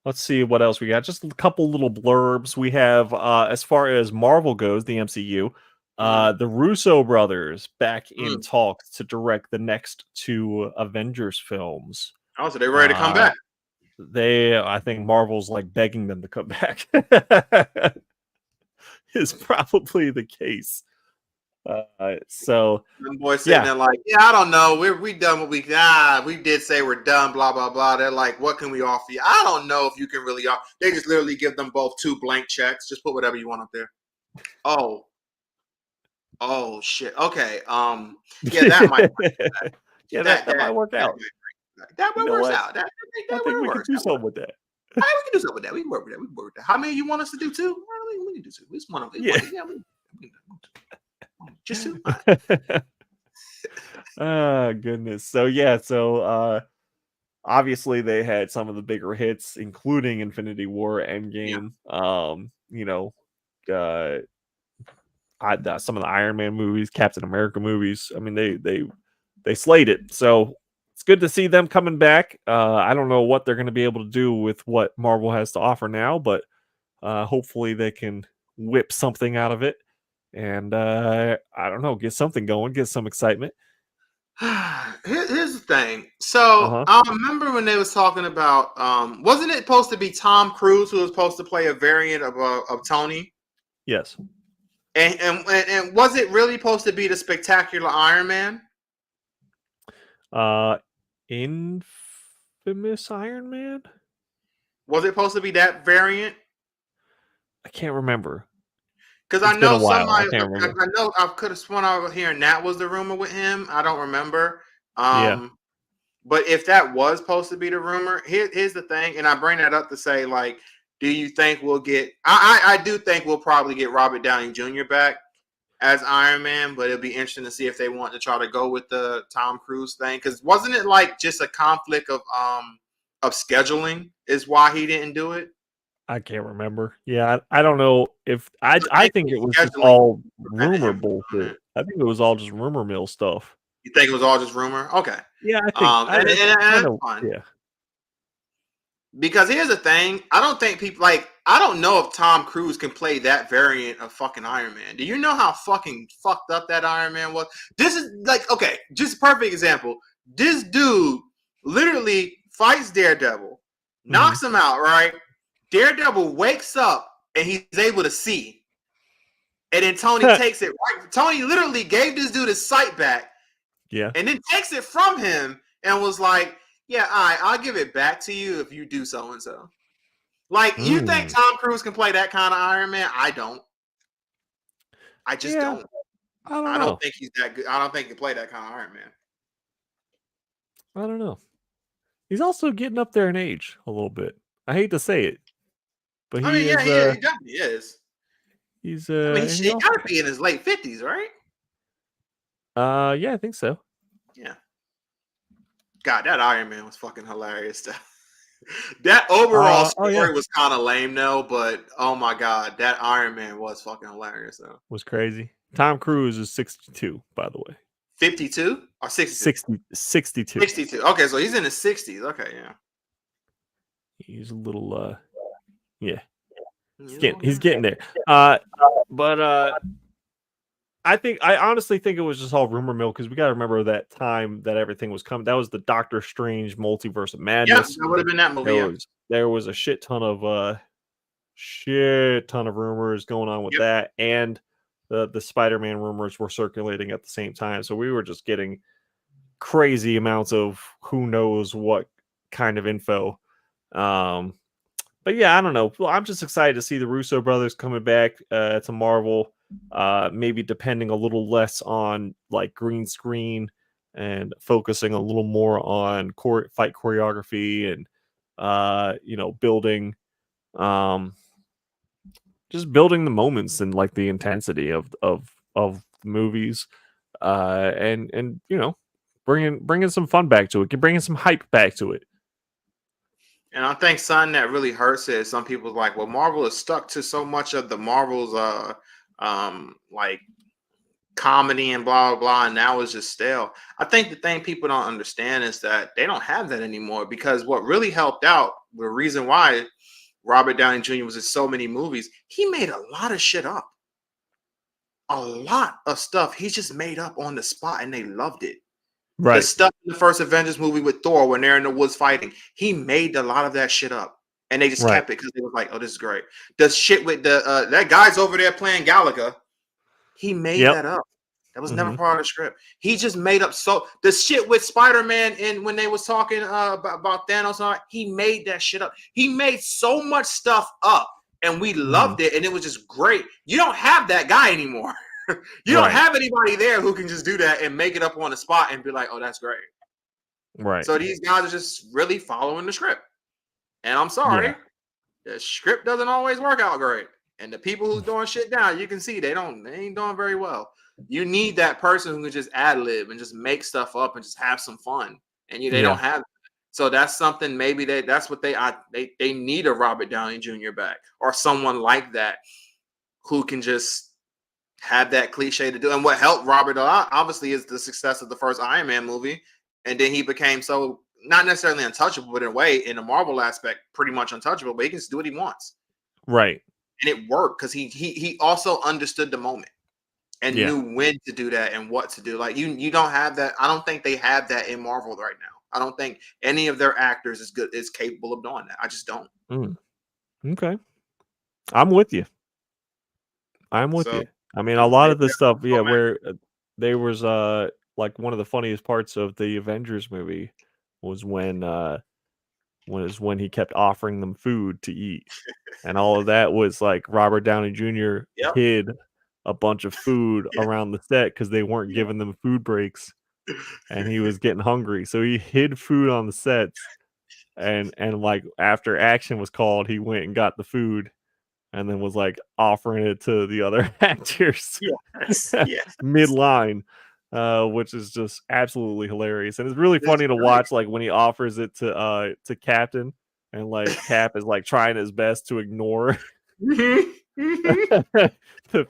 Speaker 1: Let's see what else we got. Just a couple little blurbs. We have, as far as Marvel goes, the MCU, the Russo brothers back in talks to direct the next 2 Avengers films.
Speaker 2: Oh, so they're ready to come back.
Speaker 1: I think Marvel's like begging them to come back. Is probably the case. So
Speaker 2: them boys sitting there like, I don't know, we done what we did say we're done, blah blah blah. They're like, what can we offer you? I don't know if you can really offer. They just literally give them both 2 blank checks. Just put whatever you want up there. Oh shit. Okay. That might work.
Speaker 1: that might work out.
Speaker 2: That might work out. That
Speaker 1: I think we can do something with that.
Speaker 2: We can do something with that. We can work with that. How many you want us to do 2? We can do 2. It's one of them. Just 2.
Speaker 1: Goodness. So obviously they had some of the bigger hits, including Infinity War, Endgame. Some of the Iron Man movies, Captain America movies. I mean, they slayed it. So it's good to see them coming back. I don't know what they're going to be able to do with what Marvel has to offer now, but hopefully they can whip something out of it. And I don't know, get something going, get some excitement.
Speaker 2: Here's the thing. So I remember when they was talking about, wasn't it supposed to be Tom Cruise who was supposed to play a variant of Tony?
Speaker 1: Yes.
Speaker 2: And was it really supposed to be the Spectacular Iron Man?
Speaker 1: Infamous Iron Man?
Speaker 2: Was it supposed to be that variant?
Speaker 1: I can't remember.
Speaker 2: Because I know somebody, I know I could have sworn I was hearing that was the rumor with him. I don't remember. But if that was supposed to be the rumor, here's the thing, and I bring that up to say, like, do you think we'll get? I do think we'll probably get Robert Downey Jr. back as Iron Man, but it'll be interesting to see if they want to try to go with the Tom Cruise thing. Because wasn't it like just a conflict of scheduling is why he didn't do it?
Speaker 1: I can't remember. Yeah, I don't know if I think it was just all rumor bullshit. I think it was all just rumor mill stuff.
Speaker 2: You think it was all just rumor? Okay.
Speaker 1: Yeah, I think
Speaker 2: that's fine.
Speaker 1: Yeah.
Speaker 2: Because here's the thing, I don't think people I don't know if Tom Cruise can play that variant of fucking Iron Man. Do you know how fucking fucked up that Iron Man was? This is like, okay, just a perfect example. This dude literally fights Daredevil, knocks him out, right? Daredevil wakes up and he's able to see. And then Tony takes it, right? Tony literally gave this dude his sight back.
Speaker 1: Yeah.
Speaker 2: And then takes it from him and was like, yeah, all right, I'll give it back to you if you do so and so. Like, you think Tom Cruise can play that kind of Iron Man? I don't. I just don't.
Speaker 1: I don't
Speaker 2: I don't
Speaker 1: know.
Speaker 2: think he's that good. I don't think he can play that kind of Iron Man.
Speaker 1: I don't know. He's also getting up there in age a little bit. I hate to say it, but
Speaker 2: I
Speaker 1: he
Speaker 2: mean, yeah,
Speaker 1: is.
Speaker 2: he definitely is.
Speaker 1: He's.
Speaker 2: I mean,
Speaker 1: And he
Speaker 2: he got
Speaker 1: also.
Speaker 2: to be in his late 50s, right?
Speaker 1: Yeah, I think so.
Speaker 2: Yeah. God, that Iron Man was fucking hilarious. That overall
Speaker 1: Oh yeah,
Speaker 2: story was kind of lame, though. But oh my god, that Iron Man was fucking hilarious, though.
Speaker 1: was crazy. Tom Cruise is 62, by the way.
Speaker 2: 52 or 62?
Speaker 1: 62.
Speaker 2: 62. Okay, so he's in his 60s. Okay, yeah.
Speaker 1: He's a little. Yeah,
Speaker 2: He's an old
Speaker 1: he's
Speaker 2: guy.
Speaker 1: getting there. But I honestly think it was just all rumor mill because we got to remember that time that everything was coming. That was the Doctor Strange Multiverse of
Speaker 2: Yep,
Speaker 1: Madness.
Speaker 2: that would have been that movie. Yeah.
Speaker 1: There was a shit ton of rumors going on with
Speaker 2: Yep.
Speaker 1: that, and the Spider-Man rumors were circulating at the same time. So we were just getting crazy amounts of who knows what kind of info. But yeah, I don't know. Well, I'm just excited to see the Russo brothers coming back to Marvel. Maybe depending a little less on like green screen and focusing a little more on fight choreography and building just building the moments and like the intensity of movies and bringing some fun back to it, bringing some hype back to it.
Speaker 2: And I think something that really hurts is some people's like, well, Marvel is stuck to so much of the Marvel's like comedy and blah blah blah, and now it's just stale. I think the thing people don't understand is that they don't have that anymore because what really helped out, the reason why Robert Downey Jr. was in so many movies, he made a lot of shit up. A lot of stuff he just made up on the spot and they loved it. The
Speaker 1: Right.
Speaker 2: stuff in the first Avengers movie with Thor when they're in the woods fighting, he made a lot of that shit up. And they just kept it because they were like, oh, this is great. The shit with the that guy's over there playing Galaga, he made that up. That was never part of the script. He just made up the shit with Spider-Man and when they was talking about Thanos, he made that shit up. He made so much stuff up and we loved it and it was just great. You don't have that guy anymore. You don't have anybody there who can just do that and make it up on the spot and be like, oh, that's great.
Speaker 1: Right.
Speaker 2: So these guys are just really following the script. And I'm sorry, the script doesn't always work out great. And the people who's doing shit down, you can see they ain't doing very well. You need that person who can just ad lib and just make stuff up and just have some fun. And they don't have that. So that's something maybe that's what they need a Robert Downey Jr. back or someone like that who can just have that cliche to do. And what helped Robert obviously is the success of the first Iron Man movie. And then he became so not necessarily untouchable, but in a way, in the Marvel aspect, pretty much untouchable, but he can just do what he wants.
Speaker 1: Right.
Speaker 2: And it worked because he also understood the moment and knew when to do that and what to do. Like you don't have that. I don't think they have that in Marvel right now. I don't think any of their actors is capable of doing that. I just don't.
Speaker 1: Okay. I'm with you. I mean, a lot of the stuff, where there was like one of the funniest parts of the Avengers movie was when he kept offering them food to eat. And all of that was like Robert Downey Jr. hid a bunch of food around the set because they weren't giving them food breaks and he was getting hungry. So he hid food on the sets and like after action was called, he went and got the food and then was like offering it to the other actors mid-line, which is just absolutely hilarious. And it's really funny to watch like when he offers it to Captain and like Cap is like trying his best to ignore the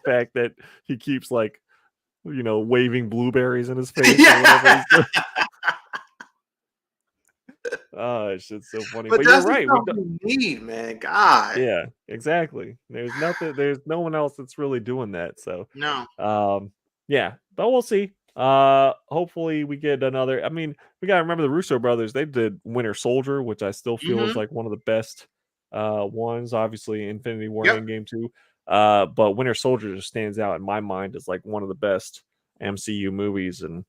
Speaker 1: fact that he keeps like waving blueberries in his face or whatever he's doing. Oh, it's just so funny. But you're right.
Speaker 2: We need, man. God.
Speaker 1: Yeah, exactly. There's no one else that's really doing that. So
Speaker 2: no.
Speaker 1: Yeah, but we'll see. Hopefully we get another. I mean, we gotta remember the Russo brothers. They did Winter Soldier, which I still feel is like one of the best ones. Obviously, Infinity War Endgame too. But Winter Soldier just stands out in my mind as like one of the best MCU movies, and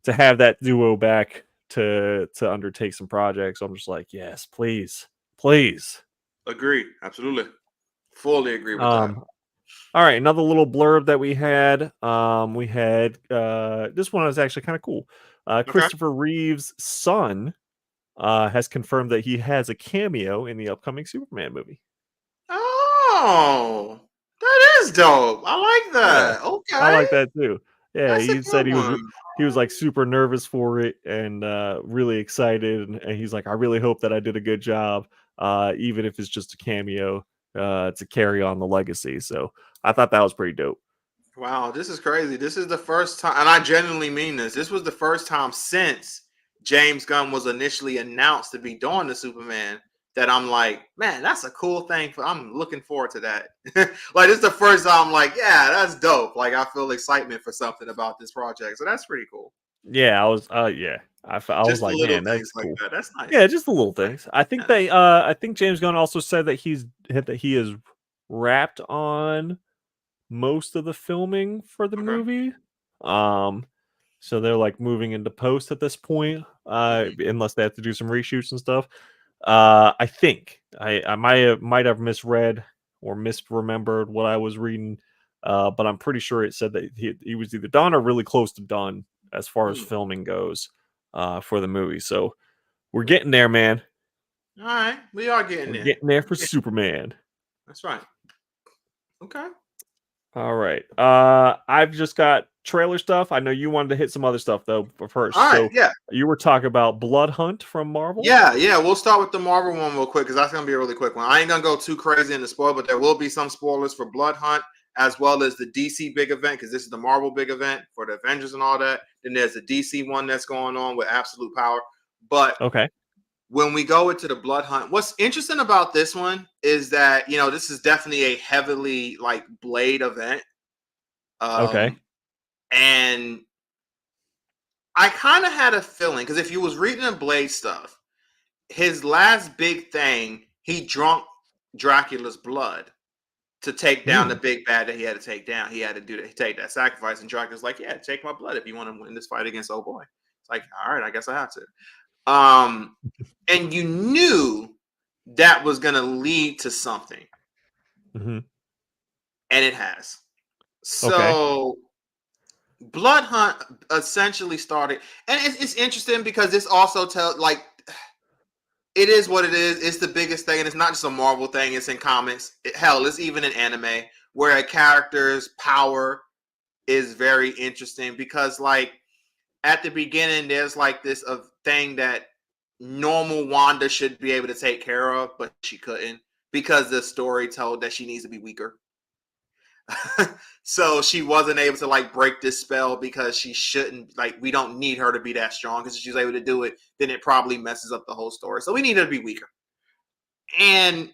Speaker 1: to have that duo back to undertake some projects, I'm just like, yes, please.
Speaker 2: Agree. Absolutely. Fully agree with that.
Speaker 1: All right, another little blurb that we had. This one was actually kind of cool.
Speaker 2: Okay.
Speaker 1: Christopher Reeve's son has confirmed that he has a cameo in the upcoming Superman movie.
Speaker 2: Oh, that is dope. I like
Speaker 1: Yeah,
Speaker 2: that.
Speaker 1: I
Speaker 2: Okay,
Speaker 1: like that too. Yeah,
Speaker 2: that's a
Speaker 1: he said
Speaker 2: good one.
Speaker 1: he was like super nervous for it and really excited, and he's like, I really hope that I did a good job, even if it's just a cameo, to carry on the legacy. So I thought that was pretty dope.
Speaker 2: Wow, this is crazy. This is the first time, and I genuinely mean this. This was the first time since James Gunn was initially announced to be doing the Superman that I'm like, man, that's a cool thing. I'm looking forward to that. Like, this is the first time I'm like, yeah, that's dope. Like, I feel excitement for something about this project, so that's pretty cool.
Speaker 1: Yeah, I was, yeah, I was
Speaker 2: Just the
Speaker 1: like,
Speaker 2: little
Speaker 1: man,
Speaker 2: things
Speaker 1: that's
Speaker 2: like
Speaker 1: cool.
Speaker 2: that. That's nice.
Speaker 1: Yeah, just the little
Speaker 2: Right.
Speaker 1: things. I think
Speaker 2: Yeah.
Speaker 1: I think James Gunn also said that he is wrapped on most of the filming for the
Speaker 2: Okay.
Speaker 1: movie. Um, so they're like moving into post at this point,
Speaker 2: Mhm.
Speaker 1: unless they have to do some reshoots and stuff. I think I might have misread or misremembered what I was reading, but I'm pretty sure it said that he was either done or really close to done as far as
Speaker 2: Mm.
Speaker 1: filming goes, for the movie. So we're getting there, man.
Speaker 2: All right, we are getting
Speaker 1: We're
Speaker 2: there.
Speaker 1: getting there for
Speaker 2: Yeah,
Speaker 1: Superman.
Speaker 2: that's right. Okay.
Speaker 1: All right. I've just got trailer stuff. I know you wanted to hit some other stuff though
Speaker 2: All
Speaker 1: first.
Speaker 2: right.
Speaker 1: So
Speaker 2: Yeah.
Speaker 1: you were talking about Blood Hunt from Marvel.
Speaker 2: Yeah, yeah. We'll start with the Marvel one real quick because that's gonna be a really quick one. I ain't gonna go too crazy in the spoil, but there will be some spoilers for Blood Hunt as well as the DC big event because this is the Marvel big event for the Avengers and all that. Then there's the DC one that's going on with Absolute Power. But
Speaker 1: Okay.
Speaker 2: when we go into the Blood Hunt, what's interesting about this one is that this is definitely a heavily like Blade event.
Speaker 1: Okay.
Speaker 2: Um, and I kind of had a feeling because if you was reading the Blade stuff, his last big thing, he drunk Dracula's blood to take down the
Speaker 1: Hmm.
Speaker 2: big bad that he had to take down. He had to take that sacrifice, and Dracula's like, "Yeah, take my blood if you want to win this fight against old boy." It's like, all right, I guess I have to. And you knew that was going to lead to something,
Speaker 1: Hmm.
Speaker 2: and it has.
Speaker 1: Okay.
Speaker 2: So Blood Hunt essentially started, and it's interesting because this also tells like it is what it is. It's the biggest thing, and it's not just a Marvel thing. It's in comics. Hell, it's even in anime where a character's power is very interesting because, like, at the beginning, there's like this thing that normal Wanda should be able to take care of, but she couldn't because the story told that she needs to be weaker. So she wasn't able to like break this spell because she shouldn't, like, we don't need her to be that strong because if she's able to do it, then it probably messes up the whole story. So we need her to be weaker. And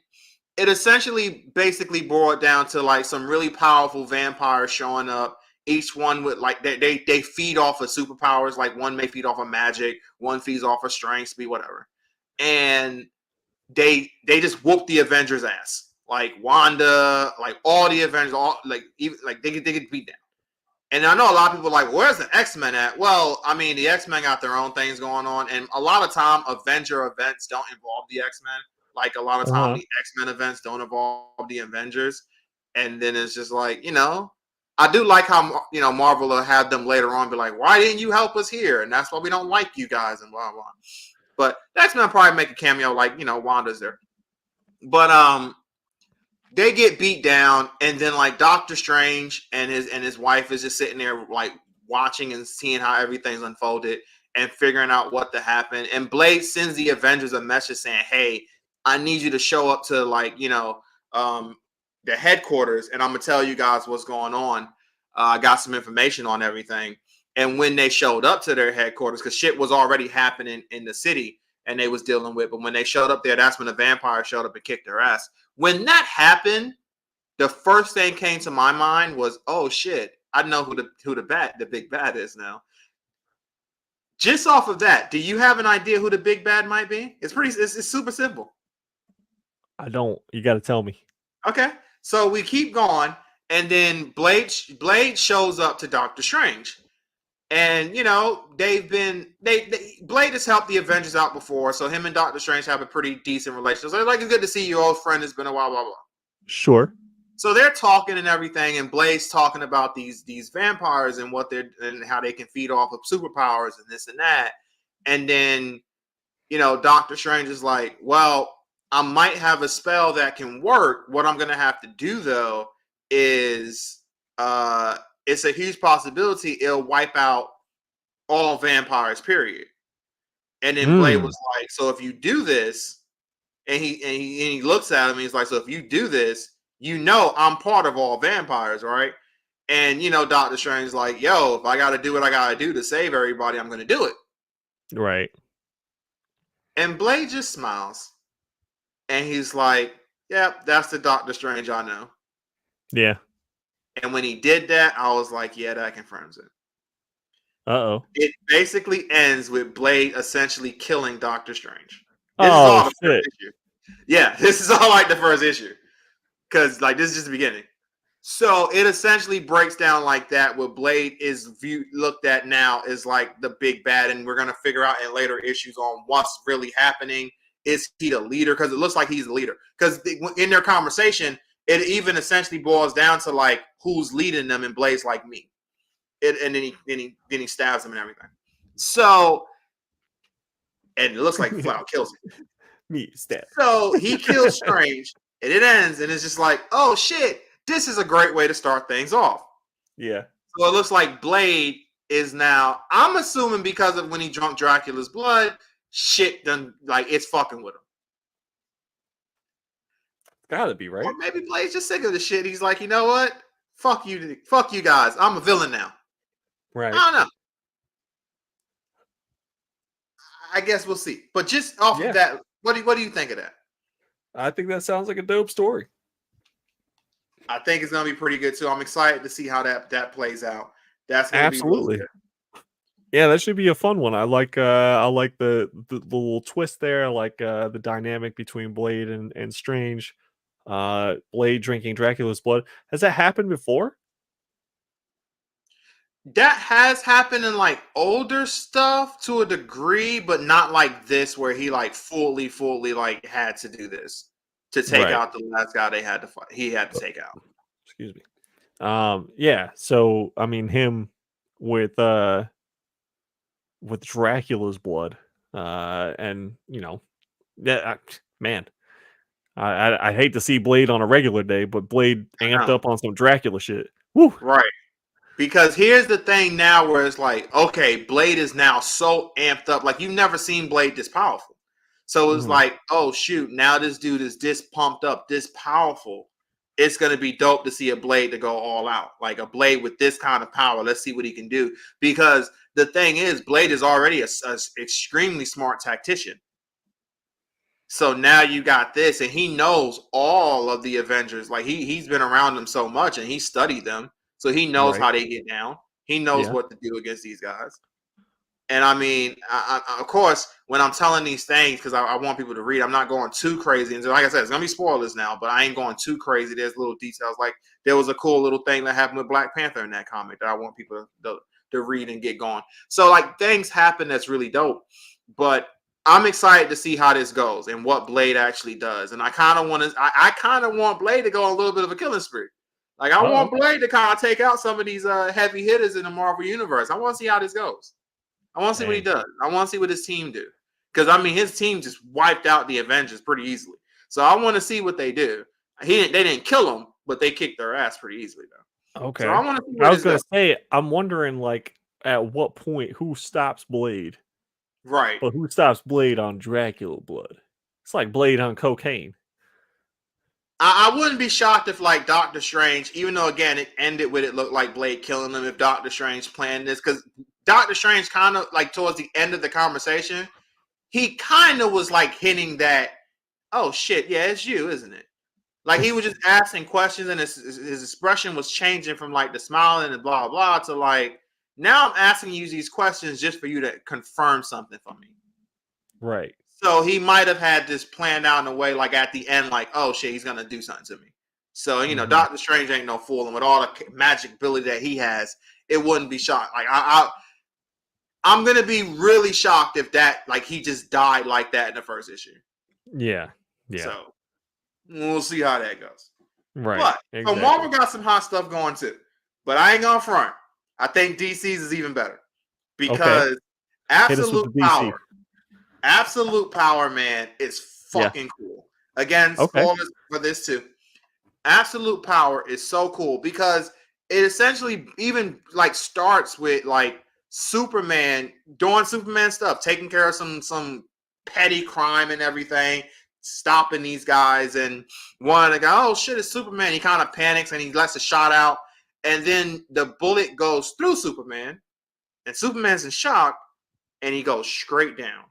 Speaker 2: it essentially basically boiled down to like some really powerful vampires showing up. Each one with like they feed off of superpowers. Like one may feed off of magic, one feeds off of strength, speed, whatever. And they just whoop the Avengers ass. Like Wanda, like all the Avengers, all like even like they get beat down. And I know a lot of people are like, where's the X-Men at? Well, I mean, the X-Men got their own things going on. And a lot of time, Avenger events don't involve the X-Men. Like, a lot of time,
Speaker 1: Uh-huh.
Speaker 2: the X-Men events don't involve the Avengers. And then it's just like, I do like how, Marvel will have them later on be like, why didn't you help us here? And that's why we don't like you guys and blah, blah. But the X-Men probably make a cameo like, Wanda's there. But they get beat down, and then like Doctor Strange and his wife is just sitting there like watching and seeing how everything's unfolded and figuring out what to happen. And Blade sends the Avengers a message saying, "Hey, I need you to show up to like the headquarters, and I'm gonna tell you guys what's going on. I got some information on everything." And when they showed up to their headquarters, because shit was already happening in the city and they was dealing with, but when they showed up there, that's when the vampire showed up and kicked their ass. When that happened, the first thing came to my mind was, "Oh shit, I know who the big bad is now." Just off of that, do you have an idea who the big bad might be? It's super simple.
Speaker 1: I don't. You got to tell me.
Speaker 2: Okay, so we keep going, and then Blade shows up to Doctor Strange, and Blade has helped the Avengers out before, so him and Doctor Strange have a pretty decent relationship. So like, it's good to see your old friend. It's been a while, blah blah.
Speaker 1: Sure.
Speaker 2: So they're talking and everything, and Blade's talking about these vampires and what they're and how they can feed off of superpowers and this and that. And then, Doctor Strange is like, well, I might have a spell that can work. What I'm gonna have to do though is it's a huge possibility it'll wipe out all vampires, period. And then Blade was like, so if you do this, and he looks at him and he's like, so if you do this, I'm part of all vampires, right? And Doctor Strange's like, yo, if I gotta do what I gotta do to save everybody, I'm gonna do it.
Speaker 1: Right.
Speaker 2: And Blade just smiles. And he's like, yeah, that's the Doctor Strange I know.
Speaker 1: Yeah.
Speaker 2: And when he did that, I was like, yeah, that confirms it.
Speaker 1: Uh-oh.
Speaker 2: It basically ends with Blade essentially killing Doctor Strange.
Speaker 1: This
Speaker 2: is all the
Speaker 1: shit.
Speaker 2: first issue. Yeah, this is all like the first issue. Because this is just the beginning. So it essentially breaks down like that, where Blade is looked at now as like the big bad, and we're going to figure out in later issues on what's really happening. Is he the leader? Because it looks like he's the leader. Because in their conversation, it even essentially boils down to like who's leading them, and Blade's like me. And then he stabs him and everything. So, and it looks like Flower kills him.
Speaker 1: Me stab.
Speaker 2: So he kills Strange, and it ends, and it's just like, oh shit, this is a great way to start things off.
Speaker 1: Yeah.
Speaker 2: So it looks like Blade is now, I'm assuming because of when he drunk Dracula's blood, shit done, like it's fucking with him.
Speaker 1: Gotta be, right?
Speaker 2: Or maybe Blade's just sick of the shit. He's like, you know what? Fuck you guys. I'm a villain now.
Speaker 1: Right.
Speaker 2: I don't know. I guess we'll see. But just off of that, what do you think of that?
Speaker 1: I think that sounds like a dope story.
Speaker 2: I think it's gonna be pretty good too. I'm excited to see how that plays out. That's gonna
Speaker 1: absolutely
Speaker 2: be really good.
Speaker 1: Yeah, that should be a fun one. I like the little twist there. I like the dynamic between Blade and Strange. Blade drinking Dracula's blood. Has that happened before?
Speaker 2: That has happened in like older stuff to a degree, but not like this where he like fully like had to do this to take out the last guy they had to fight. He had to take out.
Speaker 1: Excuse me. Yeah, so I mean him with Dracula's blood. And man, I hate to see Blade on a regular day, but Blade amped up on some Dracula shit. Woo!
Speaker 2: Right. Because here's the thing now where it's like, okay, Blade is now so amped up. Like, you've never seen Blade this powerful. So it's like, oh, shoot, now this dude is this pumped up, this powerful. It's going to be dope to see a Blade to go all out. Like, a Blade with this kind of power. Let's see what he can do. Because the thing is, Blade is already a extremely smart tactician. So now you got this, and he knows all of the Avengers. Like, he's been around them so much, and he studied them. So he knows how they get down. He knows what to do against these guys. And I mean, I, of course, when I'm telling these things, because I want people to read, I'm not going too crazy. And so, like I said, it's going to be spoilers now, but I ain't going too crazy. There's little details. Like, there was a cool little thing that happened with Black Panther in that comic that I want people to read and get going. So, like, things happen that's really dope. But I'm excited to see how this goes and what Blade actually does. And I kind of want Blade to go on a little bit of a killing spree. Like, I want Blade to kind of take out some of these heavy hitters in the Marvel Universe. I want to see how this goes. I want to see what he does. I want to see what his team do. Because, I mean, his team just wiped out the Avengers pretty easily. So I want to see what they do. They didn't kill them, but they kicked their ass pretty easily, though.
Speaker 1: Okay.
Speaker 2: So I want to see
Speaker 1: I was going to say, I'm wondering, like, at what point, who stops Blade?
Speaker 2: Right.
Speaker 1: But who stops Blade on Dracula blood? It's like Blade on cocaine.
Speaker 2: I wouldn't be shocked if, like, Doctor Strange, even though, again, it ended with it looked like Blade killing him, if Doctor Strange planned this. Because Doctor Strange kind of, like, towards the end of the conversation, he kind of was, like, hinting that, oh, shit, yeah, it's you, isn't it? Like, he was just asking questions, and his expression was changing from, like, the smiling and blah, blah, to, like, now I'm asking you these questions just for you to confirm something for me.
Speaker 1: Right.
Speaker 2: So he might have had this planned out in a way, like at the end, like, oh shit, he's gonna do something to me. So Doctor Strange ain't no fool, and with all the magic ability that he has, it wouldn't be shocked. Like I'm gonna be really shocked if that, like, he just died like that in the first issue.
Speaker 1: Yeah.
Speaker 2: So we'll see how that goes.
Speaker 1: Right.
Speaker 2: But so
Speaker 1: Exactly.
Speaker 2: Marvel got some hot stuff going too. But I ain't gonna front. I think DC's is even better
Speaker 1: Okay.
Speaker 2: because
Speaker 1: Hit us with
Speaker 2: absolute
Speaker 1: the DC.
Speaker 2: absolute power, man, is
Speaker 1: Yeah.
Speaker 2: fucking cool. Again,
Speaker 1: Okay.
Speaker 2: spoilers for this too. Absolute power is so cool because it essentially even like starts with like Superman doing Superman stuff, taking care of some petty crime and everything, stopping these guys, and one of the guys, oh shit, it's Superman. He kind of panics and he lets a shot out, and then the bullet goes through Superman, and Superman's in shock, and he goes straight down.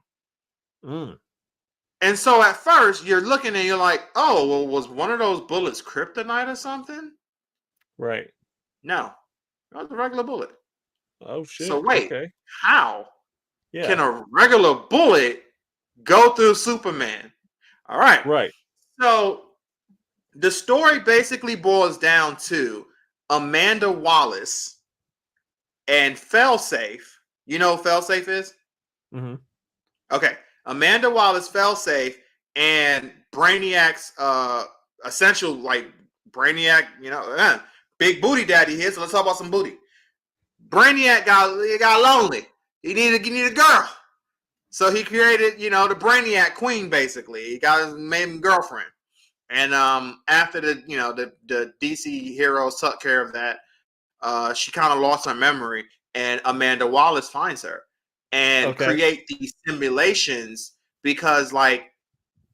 Speaker 1: Mm.
Speaker 2: And so at first you're looking and you're like, oh, well, was one of those bullets kryptonite or something?
Speaker 1: Right.
Speaker 2: No, that was a regular bullet.
Speaker 1: Oh
Speaker 2: So
Speaker 1: shit.
Speaker 2: wait,
Speaker 1: Okay.
Speaker 2: how can
Speaker 1: Yeah.
Speaker 2: a regular bullet go through Superman? All right.
Speaker 1: Right.
Speaker 2: So the story basically boils down to Amanda Wallace and Failsafe. You know who Failsafe is?
Speaker 1: Mm-hmm.
Speaker 2: Okay. Amanda Wallace, Failsafe, and Brainiac's essential, like Brainiac, big booty daddy here. So let's talk about some booty. Brainiac got lonely. He needed a girl. So he created, the Brainiac Queen, basically. He got his main girlfriend. And after the DC heroes took care of that, she kind of lost her memory, and Amanda Wallace finds her and create these simulations because, like,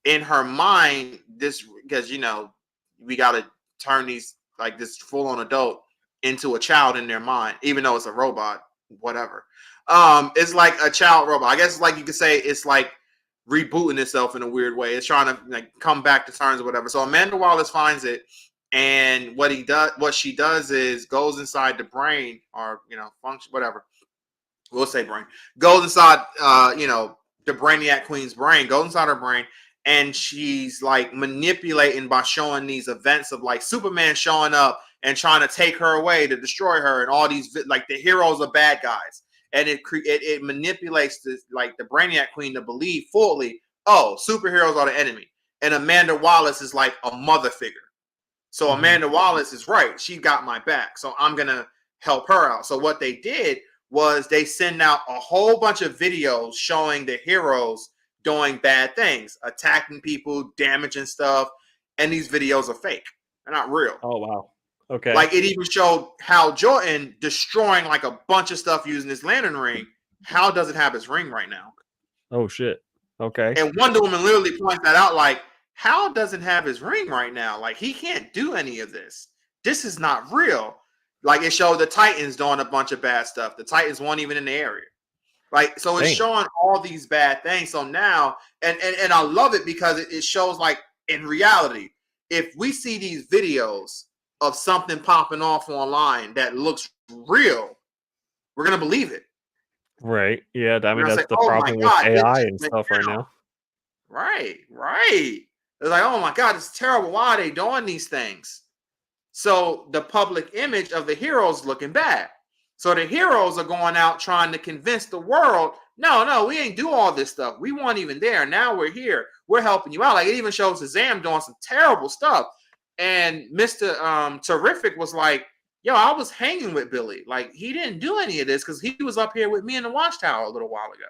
Speaker 2: in her mind, because we got to turn these like this full-on adult into a child in their mind, even though it's a robot, whatever. It's like a child robot. I guess like you could say it's like rebooting itself in a weird way. It's trying to like come back to terms or whatever. So Amanda Wallace finds it, and what she does is goes inside the brain, or function, whatever. We'll say brain. Goes inside the Brainiac Queen's brain, goes inside her brain, and she's like manipulating by showing these events of like Superman showing up and trying to take her away to destroy her, and all these like the heroes are bad guys, and it manipulates this like the Brainiac Queen to believe fully, oh, superheroes are the enemy, and Amanda Wallace is like a mother figure. So Amanda Wallace is right. She got my back, so I'm gonna help her out. So what they did was they send out a whole bunch of videos showing the heroes doing bad things, attacking people, damaging stuff, and these videos are fake. They're not real.
Speaker 1: Oh wow. Okay.
Speaker 2: Like it even showed Hal Jordan destroying like a bunch of stuff using his lantern ring. Hal doesn't have his ring right now.
Speaker 1: Oh shit. Okay.
Speaker 2: And Wonder Woman literally points that out, like, Hal doesn't have his ring right now. Like, he can't do any of this. This is not real. Like, it showed the Titans doing a bunch of bad stuff. The Titans weren't even in the area. Like, so it's showing all these bad things. So now, and I love it because it shows, like, in reality, if we see these videos of something popping off online that looks real, we're going to believe it.
Speaker 1: Right. Yeah. I mean,
Speaker 2: We're gonna
Speaker 1: that's
Speaker 2: say,
Speaker 1: the
Speaker 2: oh
Speaker 1: problem
Speaker 2: my
Speaker 1: with
Speaker 2: God,
Speaker 1: AI and stuff right now.
Speaker 2: Right. It's like, oh my God, it's terrible. Why are they doing these things? So the public image of the heroes looking bad. So the heroes are going out trying to convince the world, no, we ain't do all this stuff. We weren't even there. Now we're here. We're helping you out. Like it even shows Shazam doing some terrible stuff. And Mr. Terrific was like, yo, I was hanging with Billy. Like he didn't do any of this because he was up here with me in the Watchtower a little while ago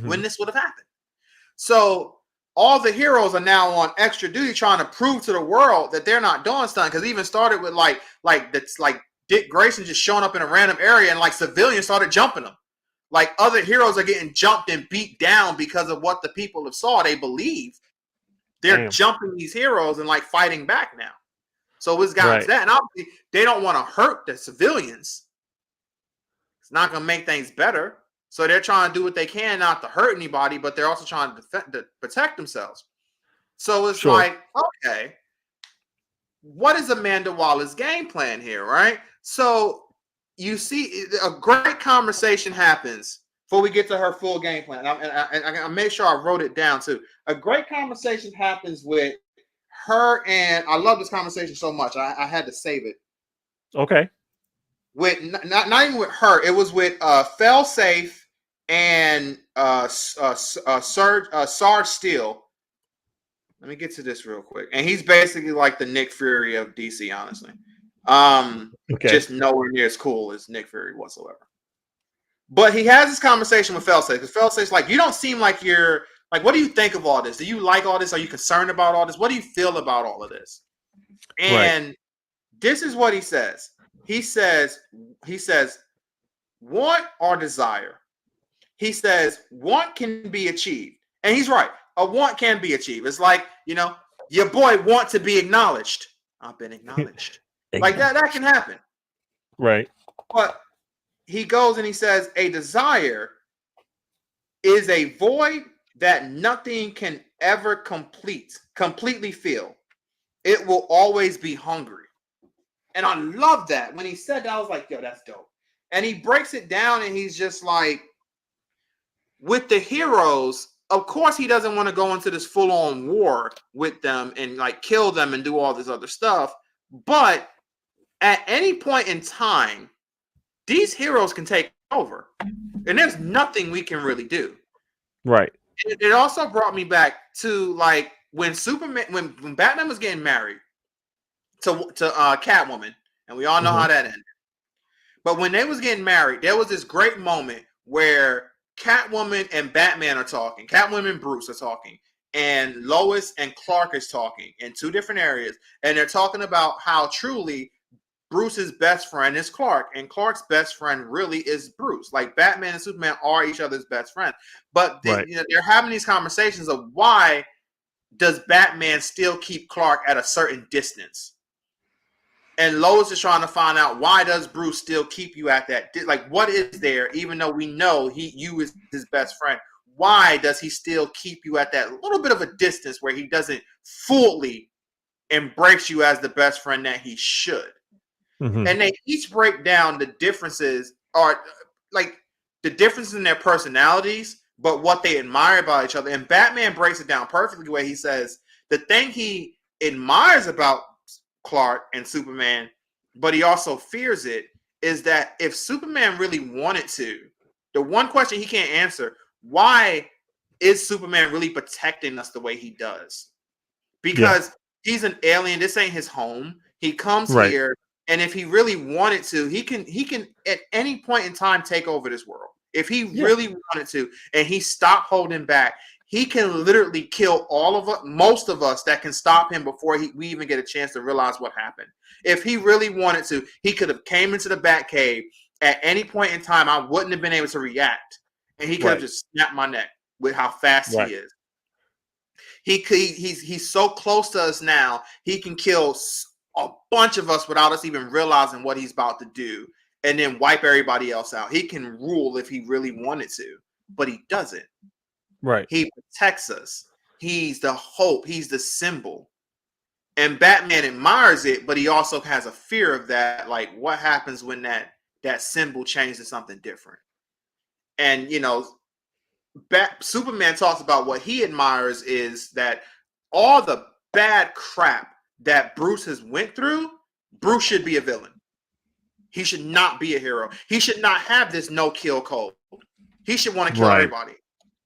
Speaker 2: when this would have happened. So all the heroes are now on extra duty trying to prove to the world that they're not doing stuff. Because it even started with like Dick Grayson just showing up in a random area and like civilians started jumping them. Like other heroes are getting jumped and beat down because of what the people have saw. They believe they're jumping these heroes and like fighting back now. So it's gotten to that. And obviously they don't want to hurt the civilians. It's not going to make things better. So they're trying to do what they can not to hurt anybody, but they're also trying to protect themselves. So it's like, okay, what is Amanda Waller's game plan here, right? So you see a great conversation happens before we get to her full game plan. And I made sure I wrote it down too. A great conversation happens with her, and I love this conversation so much. I had to save it.
Speaker 1: Okay.
Speaker 2: With not even with her, it was with Failsafe and Sarge Steele. Let me get to this real quick. And he's basically like the Nick Fury of DC, honestly.
Speaker 1: Okay.
Speaker 2: Just nowhere near as cool as Nick Fury whatsoever. But he has this conversation with Felsafe because Felsafe's like, you don't seem like you're like, what do you think of all this? Do you like all this? Are you concerned about all this? What do you feel about all of this? And this is what he says. He says, want or desire. He says, want can be achieved. And he's right. A want can be achieved. It's like, your boy want to be acknowledged. I've been acknowledged. Like that can happen.
Speaker 1: Right.
Speaker 2: But he goes and he says, a desire is a void that nothing can ever completely fill. It will always be hungry. And I love that. When he said that, I was like, yo, that's dope. And he breaks it down and he's just like, with the heroes, of course he doesn't want to go into this full-on war with them and like kill them and do all this other stuff. But at any point in time, these heroes can take over. And there's nothing we can really do.
Speaker 1: Right.
Speaker 2: It also brought me back to like when when Batman was getting married to Catwoman, and we all know how that ended. But when they was getting married, there was this great moment where Catwoman and Batman are talking. Catwoman and Bruce are talking. And Lois and Clark is talking in two different areas. And they're talking about how truly Bruce's best friend is Clark. And Clark's best friend really is Bruce. Like Batman and Superman are each other's best friends. But they're having these conversations of why does Batman still keep Clark at a certain distance? And Lois is trying to find out, why does Bruce still keep you at that? Like, what is there, even though we know you is his best friend? Why does he still keep you at that little bit of a distance where he doesn't fully embrace you as the best friend that he should? And they each break down the differences, or like the differences in their personalities, but what they admire about each other. And Batman breaks it down perfectly where he says the thing he admires about Clark and Superman, but he also fears it, is that if Superman really wanted to, the one question he can't answer, why is Superman really protecting us the way he does? Because he's an alien. This ain't his home. He comes here, and if he really wanted to, he can at any point in time take over this world. If he really wanted to, and he stopped holding back, he can literally kill all of us, most of us that can stop him before we even get a chance to realize what happened. If he really wanted to, he could have came into the Batcave at any point in time. I wouldn't have been able to react, and he could have just snapped my neck with how fast he is. He's so close to us now. He can kill a bunch of us without us even realizing what he's about to do, and then wipe everybody else out. He can rule if he really wanted to, but he doesn't.
Speaker 1: Right.
Speaker 2: He protects us. He's the hope. He's the symbol. And Batman admires it, but he also has a fear of that. Like, what happens when that symbol changes to something different? And, Superman talks about what he admires is that all the bad crap that Bruce has went through, Bruce should be a villain. He should not be a hero. He should not have this no-kill code. He should want to kill everybody.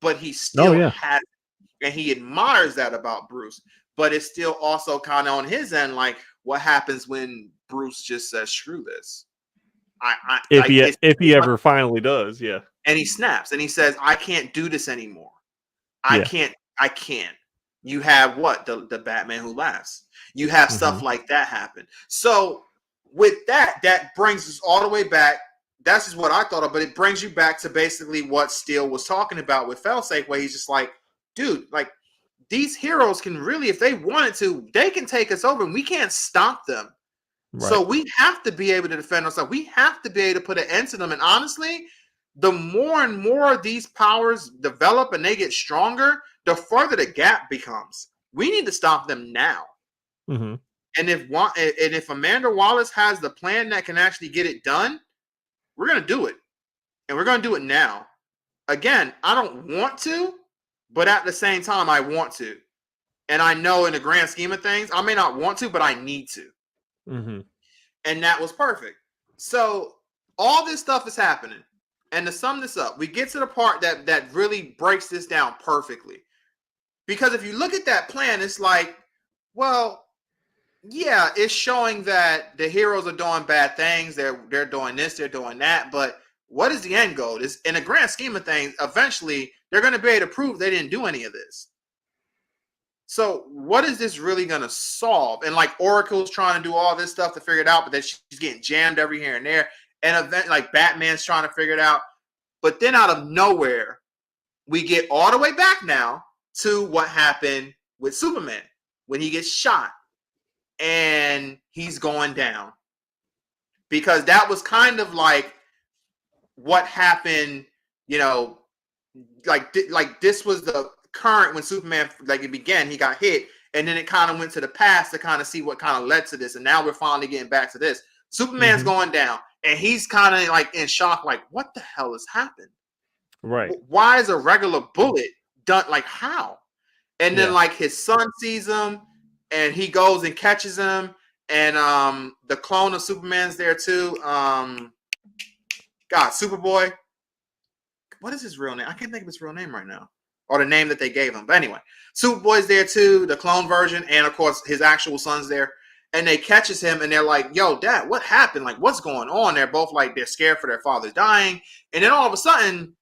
Speaker 2: But he still has it, and he admires that about Bruce. But it's still also kind of on his end, like, what happens when Bruce just says, "Screw this"?
Speaker 1: If he ever finally does,
Speaker 2: and he snaps and he says, "I can't do this anymore. I can't. You have what? The Batman who laughs. You have stuff like that happen. So with that brings us all the way back. That's just what I thought of, but it brings you back to basically what Steele was talking about with Failsafe, where he's just like, dude, like, these heroes can really, if they wanted to, they can take us over, and we can't stop them. Right. So we have to be able to defend ourselves. We have to be able to put an end to them. And honestly, the more and more these powers develop and they get stronger, the further the gap becomes. We need to stop them now. And if Amanda Wallace has the plan that can actually get it done, we're going to do it. And we're going to do it now. Again, I don't want to, but at the same time, I want to. And I know in the grand scheme of things, I may not want to, but I need to. And that was perfect. So all this stuff is happening. And to sum this up, we get to the part that really breaks this down perfectly. Because if you look at that plan, it's like, well, yeah, it's showing that the heroes are doing bad things. They're doing this, they're doing that. But what is the end goal? This, in the grand scheme of things, eventually they're going to be able to prove they didn't do any of this. So what is this really going to solve? And like Oracle's trying to do all this stuff to figure it out, but then she's getting jammed every here and there. And event like Batman's trying to figure it out. But then out of nowhere, we get all the way back now to what happened with Superman when he gets shot and he's going down. Because that was kind of like what happened, you know, like this was the current when Superman, like it began, he got hit, and then it kind of went to the past to kind of see what kind of led to this. And now we're finally getting back to this. Superman's going down, and he's kind of like in shock, like, what the hell has happened?
Speaker 1: Right.
Speaker 2: Why is a regular bullet done? Like, how? And then like his son sees him, and he goes and catches him, and the clone of Superman's there too. God, Superboy. What is his real name? I can't think of his real name right now, or the name that they gave him. But anyway, Superboy's there too, the clone version, and of course his actual son's there. And they catches him, and they're like, "Yo, Dad, what happened? Like, what's going on?" They're both like, they're scared for their father dying, and then all of a sudden,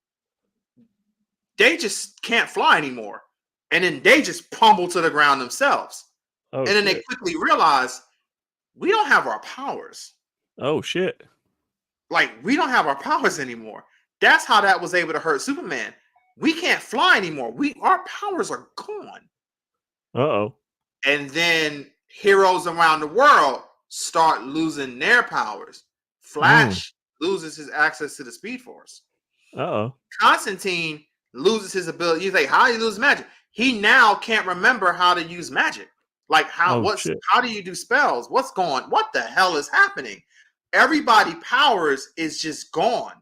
Speaker 2: they just can't fly anymore, and then they just pummel to the ground themselves.
Speaker 1: Oh,
Speaker 2: and then they quickly realize we don't have our powers.
Speaker 1: Oh shit!
Speaker 2: Like, we don't have our powers anymore. That's how that was able to hurt Superman. We can't fly anymore. Our powers are gone.
Speaker 1: Uh-oh.
Speaker 2: And then heroes around the world start losing their powers. Flash loses his access to the Speed Force.
Speaker 1: Uh-oh.
Speaker 2: Constantine loses his ability. You think, how do you lose magic? He now can't remember how to use magic. Like, how do you do spells? What the hell is happening? Everybody's powers is just gone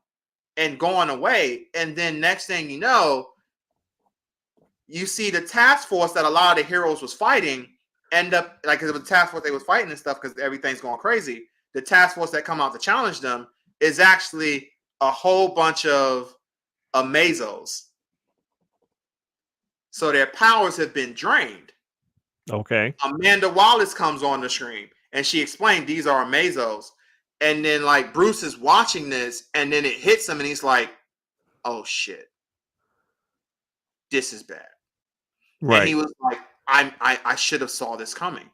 Speaker 2: and going away. And then next thing you know, you see the task force that a lot of the heroes was fighting end up, like, because it was a task force they was fighting and stuff because everything's going crazy. The task force that come out to challenge them is actually a whole bunch of Amazos. So their powers have been drained.
Speaker 1: Okay.
Speaker 2: Amanda Wallace comes on the screen and she explained these are Amazos. And then like Bruce is watching this, and then it hits him, and he's like, "Oh shit, this is bad." Right. And he was like, "I should have saw this coming."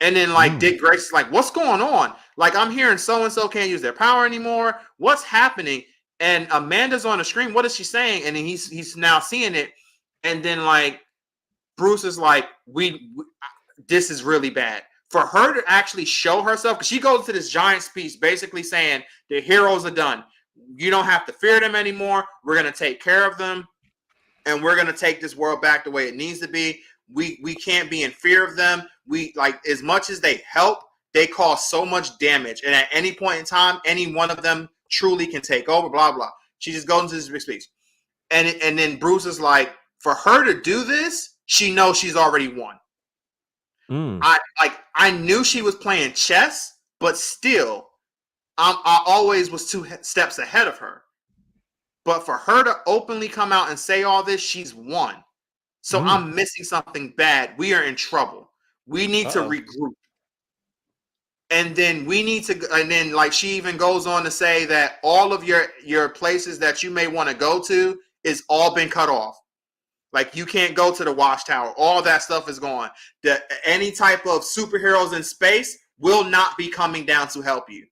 Speaker 2: And then like Dick Grace is like, "What's going on? Like, I'm hearing so and so can't use their power anymore. What's happening?" And Amanda's on the screen. What is she saying? And then he's now seeing it. And then like Bruce is like, this is really bad. For her to actually show herself, because she goes to this giant speech basically saying the heroes are done. You don't have to fear them anymore. We're going to take care of them, and we're going to take this world back the way it needs to be. We can't be in fear of them. We, like, as much as they help, they cause so much damage. And at any point in time, any one of them truly can take over, blah, blah. She just goes into this big speech. And then Bruce is like, for her to do this, she knows she's already won. I knew she was playing chess, but still, I always was 2 steps ahead of her. But for her to openly come out and say all this, she's won. So I'm missing something bad. We are in trouble. We need to regroup. And then like she even goes on to say that all of your places that you may want to go to is all been cut off. Like, you can't go to the Watchtower. All that stuff is gone. Any type of superheroes in space will not be coming down to help you.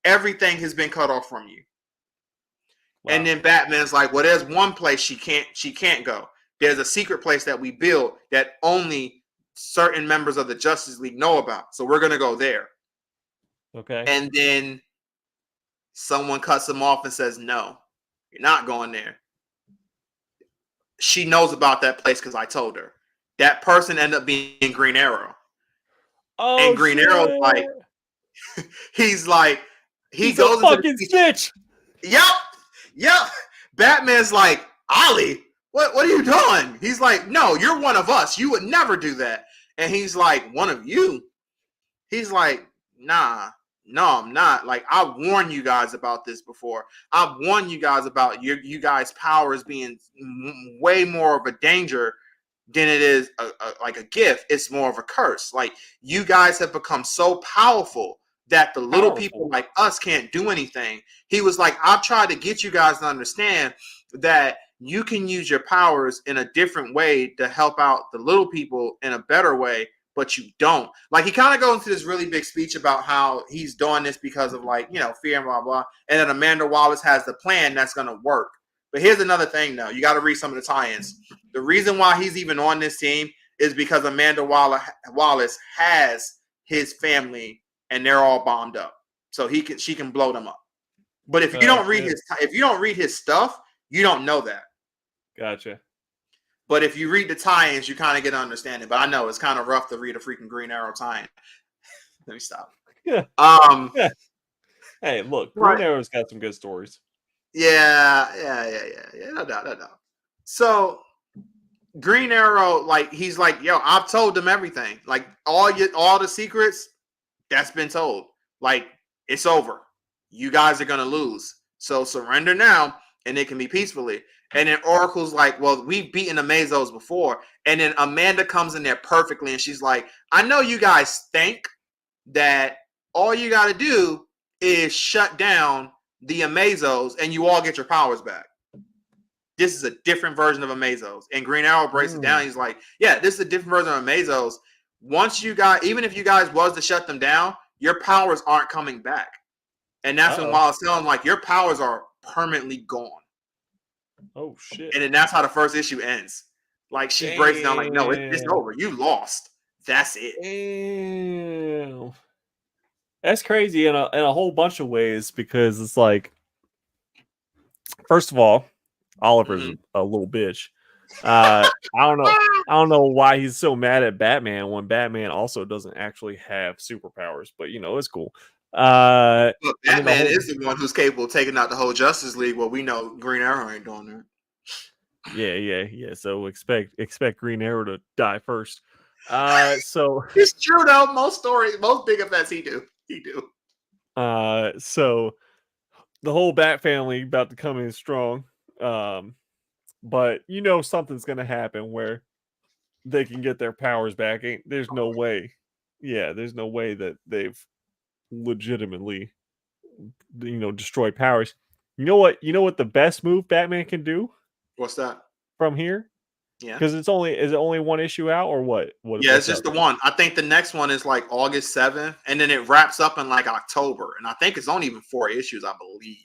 Speaker 2: Everything has been cut off from you. Wow. And then Batman's like, well, there's one place she can't go. There's a secret place that we built that only certain members of the Justice League know about. So we're going to go there. Okay. And then someone cuts him off and says, no, you're not going there. She knows about that place because I told her. That person ended up being Green Arrow. Oh, and Green Arrow's like, he's goes
Speaker 1: a fucking snitch.
Speaker 2: Yep. Batman's like, Ollie, what are you doing? He's like, no, you're one of us. You would never do that. And he's like, one of you? He's like, nah. No, I'm not. Like, I warned you guys about this before. I've warned you guys about you guys' powers being way more of a danger than it is like a gift. It's more of a curse. Like, you guys have become so powerful that the little people like us can't do anything. He was like, I've tried to get you guys to understand that you can use your powers in a different way to help out the little people in a better way, but you don't. Like, he kind of goes into this really big speech about how he's doing this because of, like, you know, fear and blah, blah. And then Amanda Wallace has the plan that's going to work. But here's another thing, though. You got to read some of the tie-ins. The reason why he's even on this team is because Amanda Wallace has his family, and they're all bombed up, so she can blow them up. But if you don't read his stuff, you don't know that.
Speaker 1: Gotcha.
Speaker 2: But if you read the tie-ins, you kind of get an understanding. But I know it's kind of rough to read a freaking Green Arrow tie-in. Let me stop.
Speaker 1: Yeah. Yeah. Hey, look, Green Arrow's got some good stories.
Speaker 2: Yeah. No doubt. So Green Arrow, like, he's like, yo, I've told them everything. Like, all the secrets, that's been told. Like, it's over. You guys are gonna lose. So surrender now, and it can be peacefully. And then Oracle's like, well, we've beaten the Mazos before. And then Amanda comes in there perfectly, and she's like, I know you guys think that all you got to do is shut down the Amazos, and you all get your powers back. This is a different version of Amazos. And Green Arrow breaks it down. He's like, yeah, this is a different version of Amazos. Once you guys, even if you guys was to shut them down, your powers aren't coming back. And that's when Wallace tells him, like, your powers are permanently gone.
Speaker 1: Oh, shit.
Speaker 2: And then that's how the first issue ends. Like, she breaks it down like, no, it's over. You lost. That's it.
Speaker 1: Damn. That's crazy in a whole bunch of ways, because it's like, first of all, Oliver's a little bitch. I don't know why he's so mad at Batman when Batman also doesn't actually have superpowers, but you know, it's cool.
Speaker 2: Look, Batman is the one who's capable of taking out the whole Justice League. Well, we know Green Arrow ain't doing that.
Speaker 1: Yeah. So expect Green Arrow to die first. So
Speaker 2: it's true though. Most big events he do.
Speaker 1: So the whole Bat family about to come in strong. But you know something's gonna happen where they can get their powers back. There's no way. Yeah, there's no way that they've legitimately, you know, destroyed powers. You know what the best move Batman can do?
Speaker 2: What's that?
Speaker 1: From here?
Speaker 2: Yeah.
Speaker 1: Because is it only one issue out, or what?
Speaker 2: Yeah, it's just the one. I think the next one is like August 7th, and then it wraps up in like October. And I think it's only even 4 issues, I believe.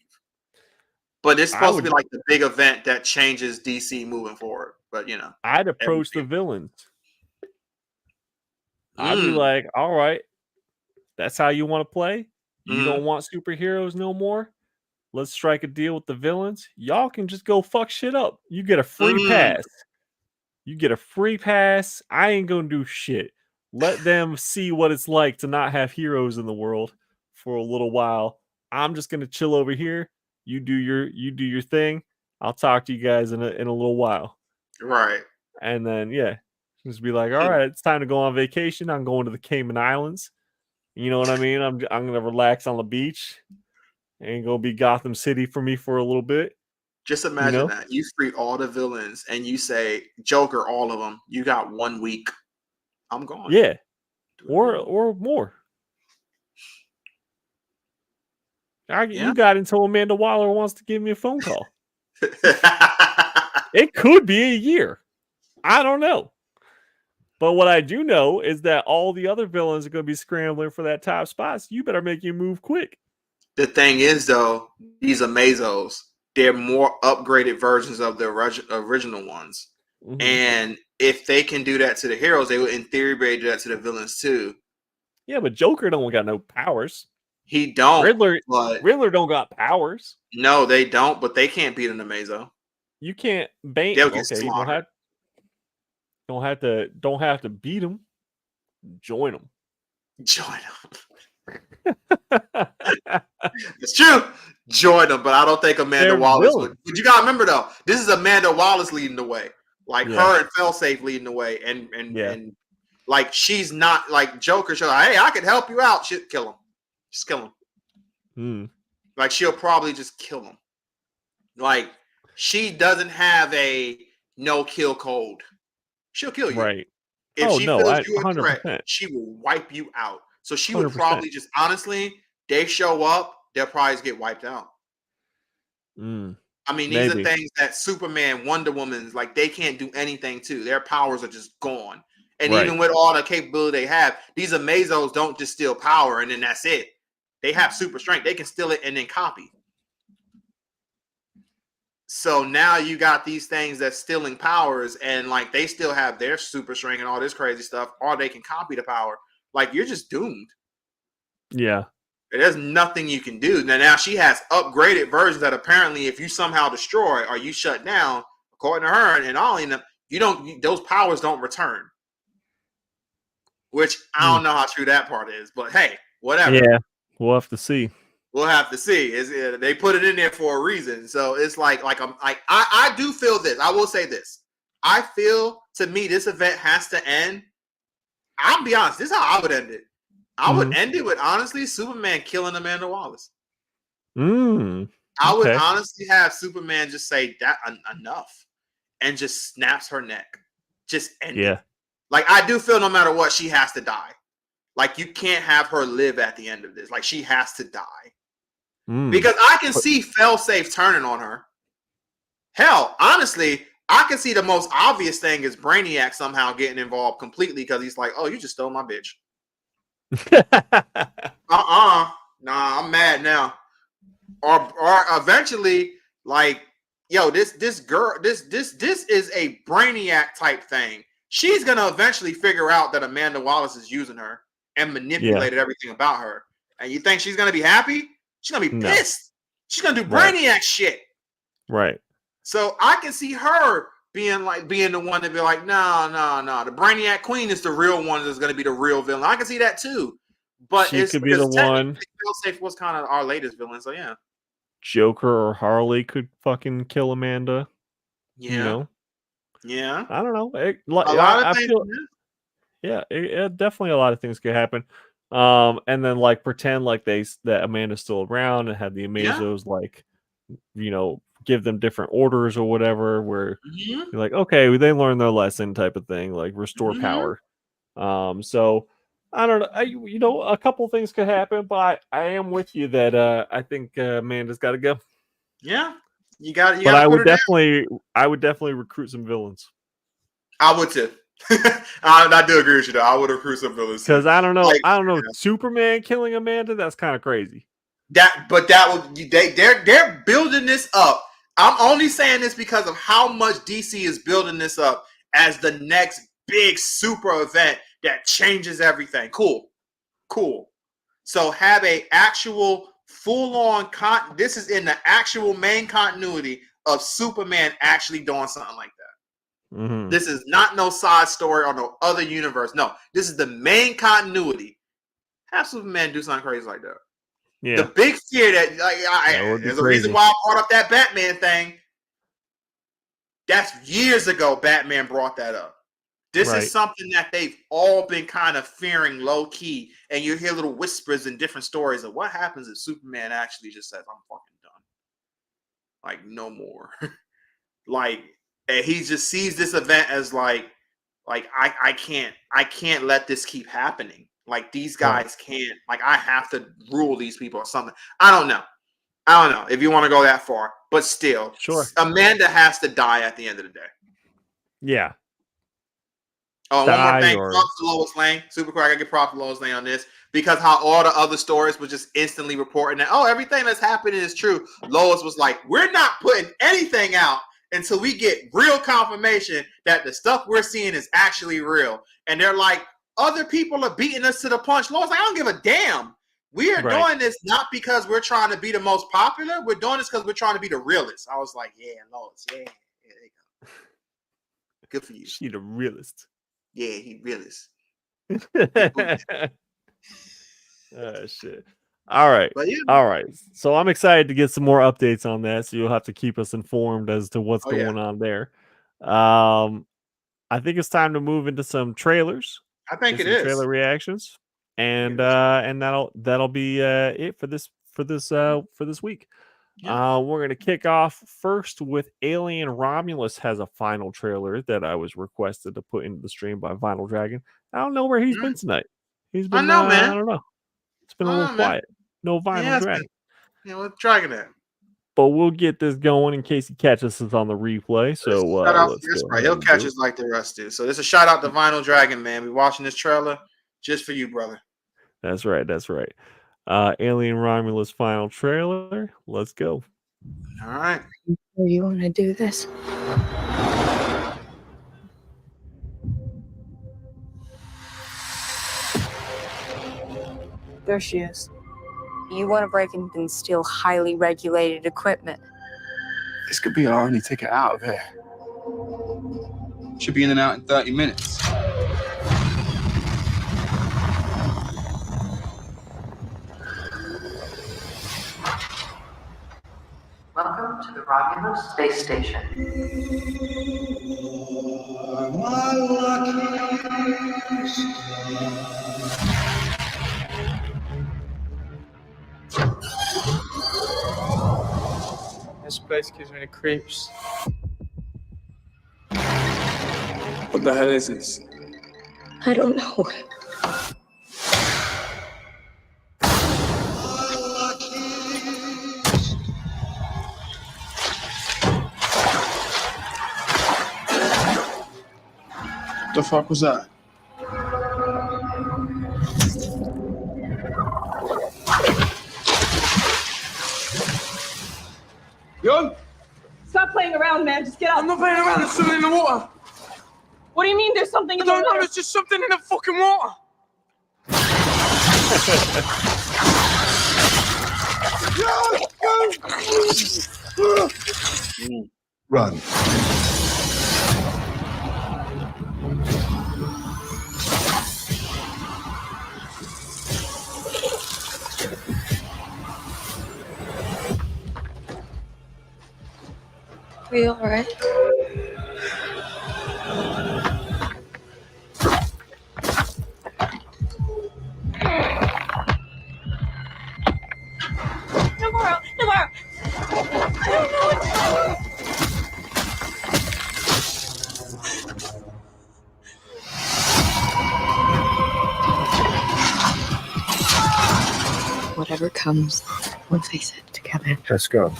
Speaker 2: But it's supposed to be like the big event that changes DC moving forward. But you know,
Speaker 1: I'd approach the villains. I'd be like, all right, that's how you want to play? You don't want superheroes no more? Let's strike a deal with the villains. Y'all can just go fuck shit up. You get a free pass. I ain't gonna do shit. Let them see what it's like to not have heroes in the world for a little while. I'm just gonna chill over here. You do your thing. I'll talk to you guys in a little while.
Speaker 2: Right.
Speaker 1: And then just be like, all right, it's time to go on vacation. I'm going to the Cayman Islands. You know what I mean? I'm gonna relax on the beach. Ain't gonna be Gotham City for me for a little bit.
Speaker 2: Just imagine that. You free all the villains and you say, Joker, all of them. You got 1 week. I'm gone.
Speaker 1: Yeah. Or more. You got until Amanda Waller wants to give me a phone call. It could be a year. I don't know. But what I do know is that all the other villains are going to be scrambling for that top spot. So you better make your move quick.
Speaker 2: The thing is, though, these Amazos, they're more upgraded versions of the original ones. Mm-hmm. And if they can do that to the heroes, they would, in theory, be able to do that to the villains too.
Speaker 1: Yeah, but Joker don't got no powers.
Speaker 2: He don't.
Speaker 1: Riddler don't got powers.
Speaker 2: No, they don't. But they can't beat an Amazo.
Speaker 1: You can't bait.
Speaker 2: They'll get slaughtered.
Speaker 1: Don't have to beat them. Join them.
Speaker 2: It's true. Join them, but I don't think Amanda Wallace would. But you gotta remember though, this is Amanda Wallace leading the way. Like her and Failsafe leading the way, and like she's not like Joker. She's like, hey, I can help you out. Shit, kill him. Just kill him. Like she'll probably just kill him. Like she doesn't have a no kill code. she'll kill you.
Speaker 1: Right.
Speaker 2: If
Speaker 1: Oh
Speaker 2: she
Speaker 1: no,
Speaker 2: feels
Speaker 1: I
Speaker 2: you a threat,
Speaker 1: 100%.
Speaker 2: she will wipe you out. So she would
Speaker 1: 100%.
Speaker 2: probably just honestly, they show up, they'll probably just get wiped out. I mean, these are
Speaker 1: Maybe.
Speaker 2: things that Superman, Wonder Woman, like they can't do anything to. Their powers are just gone. And
Speaker 1: Right.
Speaker 2: even with all the capability they have, these Amazos don't just steal power and then that's it. They have super strength. They can steal it and then copy. So now you got these things that's stealing powers, and like they still have their super strength and all this crazy stuff, or they can copy the power. Like you're just doomed.
Speaker 1: Yeah.
Speaker 2: There's nothing you can do. Now she has upgraded versions that apparently, if you somehow destroy or you shut down, according to her and all in them, those powers don't return. Which I don't know how true that part is, but hey, whatever.
Speaker 1: Yeah, we'll have to see.
Speaker 2: We'll have to see. They put it in there for a reason. So it's I do feel this. I will say this. I feel, to me, this event has to end. I'll be honest. This is how I would end it. I would end it with, honestly, Superman killing Amanda Wallace. I would honestly have Superman just say that enough and just snaps her neck. Just end it. Like, I do feel no matter what, she has to die. Like, you can't have her live at the end of this. Like, she has to die. Because I can see Failsafe turning on her. Hell, honestly, I can see the most obvious thing is Brainiac somehow getting involved completely because he's like, oh, you just stole my bitch. Nah, I'm mad now. Or eventually, like, yo, this girl, this is a Brainiac type thing. She's gonna eventually figure out that Amanda Wallace is using her and manipulated everything about her. And you think she's gonna be happy? She's gonna be pissed. She's gonna do Brainiac shit.
Speaker 1: Right.
Speaker 2: So I can see her being the one to be like, no. The Brainiac Queen is the real one that's gonna be the real villain. I can see that too. But
Speaker 1: she could be the one.
Speaker 2: Failsafe was kind of our latest villain, so yeah.
Speaker 1: Joker or Harley could fucking kill Amanda.
Speaker 2: Yeah.
Speaker 1: You know?
Speaker 2: Yeah.
Speaker 1: I don't know.
Speaker 2: I feel
Speaker 1: definitely a lot of things could happen. And then like pretend like that Amanda's still around and have the Amazos like, you know, give them different orders or whatever, where you're like, okay, they learned their lesson type of thing, like restore power. So I don't know. A couple things could happen, but I am with you that I think Amanda's got to go.
Speaker 2: Yeah, you got.
Speaker 1: But I would definitely recruit some villains.
Speaker 2: I would too. I do agree with you though. I would recruit some villains
Speaker 1: because I don't know. Superman killing Amanda, that's kind of crazy.
Speaker 2: They're building this up. I'm only saying this because of how much DC is building this up as the next big super event that changes everything. Cool. So have a actual full-on this is in the actual main continuity of Superman actually doing something like that. This is not no side story or no other universe. No, this is the main continuity. Have Superman do something crazy like that. Yeah. The big fear that there's a reason why I brought up that Batman thing. That's years ago. Batman brought that up. This is something that they've all been kind of fearing low key, and you hear little whispers and different stories of what happens if Superman actually just says, "I'm fucking done," like no more. Like, and he just sees this event as like I can't let this keep happening. Like these guys can't. Like I have to rule these people or something. I don't know if you want to go that far, but still, Amanda has to die at the end of the day.
Speaker 1: Yeah.
Speaker 2: Oh, one more thing. Props to Lois Lane. Super cool. I gotta give props to Lois Lane on this because how all the other stories was just instantly reporting that everything that's happening is true. Lois was like, we're not putting anything out until we get real confirmation that the stuff we're seeing is actually real. And they're like, other people are beating us to the punch. Lois like, I don't give a damn. We are doing this not because we're trying to be the most popular. We're doing this because we're trying to be the realest. I was like, yeah, Lois, yeah, there you go. Good for you.
Speaker 1: She the realist.
Speaker 2: Yeah, he realist.
Speaker 1: Shit. All right. All right. So I'm excited to get some more updates on that. So you'll have to keep us informed as to what's going on there. I think it's time to move into some trailers.
Speaker 2: I think it is
Speaker 1: trailer reactions, and that'll be it for this week.
Speaker 2: Yeah.
Speaker 1: We're gonna kick off first with Alien Romulus has a final trailer that I was requested to put into the stream by Vinyl Dragon. I don't know where he's been tonight. He's
Speaker 2: I
Speaker 1: been
Speaker 2: know,
Speaker 1: I
Speaker 2: man.
Speaker 1: don't know. It's been a
Speaker 2: I
Speaker 1: little
Speaker 2: know, man.
Speaker 1: quiet. No Vinyl
Speaker 2: Yeah,
Speaker 1: Dragon.
Speaker 2: what's dragging that?
Speaker 1: But we'll get this going in case he catches us on the replay. So
Speaker 2: Shout out,
Speaker 1: let's
Speaker 2: that's
Speaker 1: go
Speaker 2: right.
Speaker 1: ahead
Speaker 2: He'll
Speaker 1: and
Speaker 2: catch
Speaker 1: do it.
Speaker 2: us like the rest do. So this is a shout out to Vinyl Dragon, man. We watching this trailer just for you, brother.
Speaker 1: That's right. That's right. Alien Romulus final trailer. Let's go.
Speaker 2: All right.
Speaker 3: You want to do this?
Speaker 4: There she is. You want to break in and steal highly regulated equipment.
Speaker 5: This could be our only ticket out of here. Should be in and out in 30 minutes.
Speaker 6: Welcome to the Romulus Space Station.
Speaker 7: This place gives me the creeps. What the hell is this?
Speaker 3: I don't know.
Speaker 5: What the fuck was that? Yo!
Speaker 8: Stop playing around, man. Just get out.
Speaker 7: I'm not playing around, there's something in the water.
Speaker 8: What do you mean there's something
Speaker 7: I
Speaker 8: in the
Speaker 7: don't know,
Speaker 8: water?
Speaker 7: there's just something in the fucking water.
Speaker 5: Run.
Speaker 3: Are you all right?
Speaker 8: No more. No more. I don't know what to do.
Speaker 3: Whatever comes, we'll face it together.
Speaker 5: Let's go.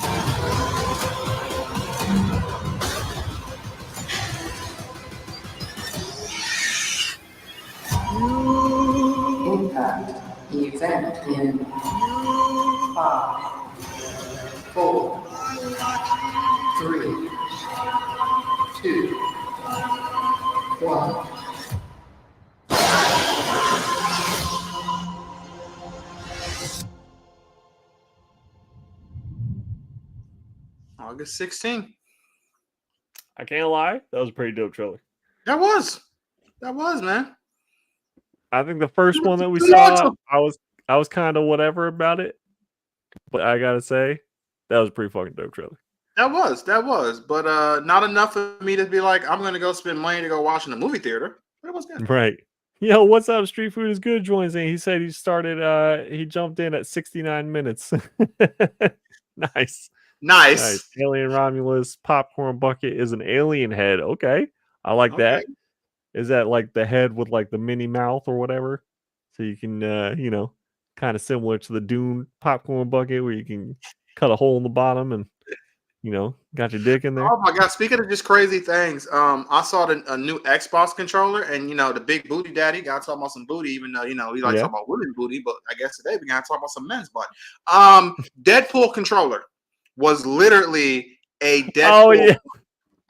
Speaker 6: Impact event in 5, 4, 3, 2, 1.
Speaker 2: August 16th.
Speaker 1: I can't lie. That was a pretty dope trailer.
Speaker 2: That was, man.
Speaker 1: I think the first one that we
Speaker 2: Pretty
Speaker 1: saw,
Speaker 2: awesome.
Speaker 1: I was kind of whatever about it. But I gotta say, that was a pretty fucking dope trailer.
Speaker 2: That was, but not enough for me to be like, I'm gonna go spend money to go watch in the movie theater. But it was good.
Speaker 1: Right. Yo, what's up? Street Food is Good joins in. He said he started he jumped in at 69 minutes. Nice. Nice. Alien Romulus popcorn bucket is an alien head. Okay. I like that. Is that like the head with like the mini mouth or whatever? So you can you know, kind of similar to the Dune popcorn bucket where you can cut a hole in the bottom and you know, got your dick in there.
Speaker 2: Oh my god! Speaking of just crazy things, I saw a new Xbox controller, and you know the big booty daddy got talking about some booty, even though you know we like
Speaker 1: Yeah.
Speaker 2: talking about women's booty, but I guess today we gotta talk about some men's butt. Deadpool controller was literally a Deadpool.
Speaker 1: Oh yeah.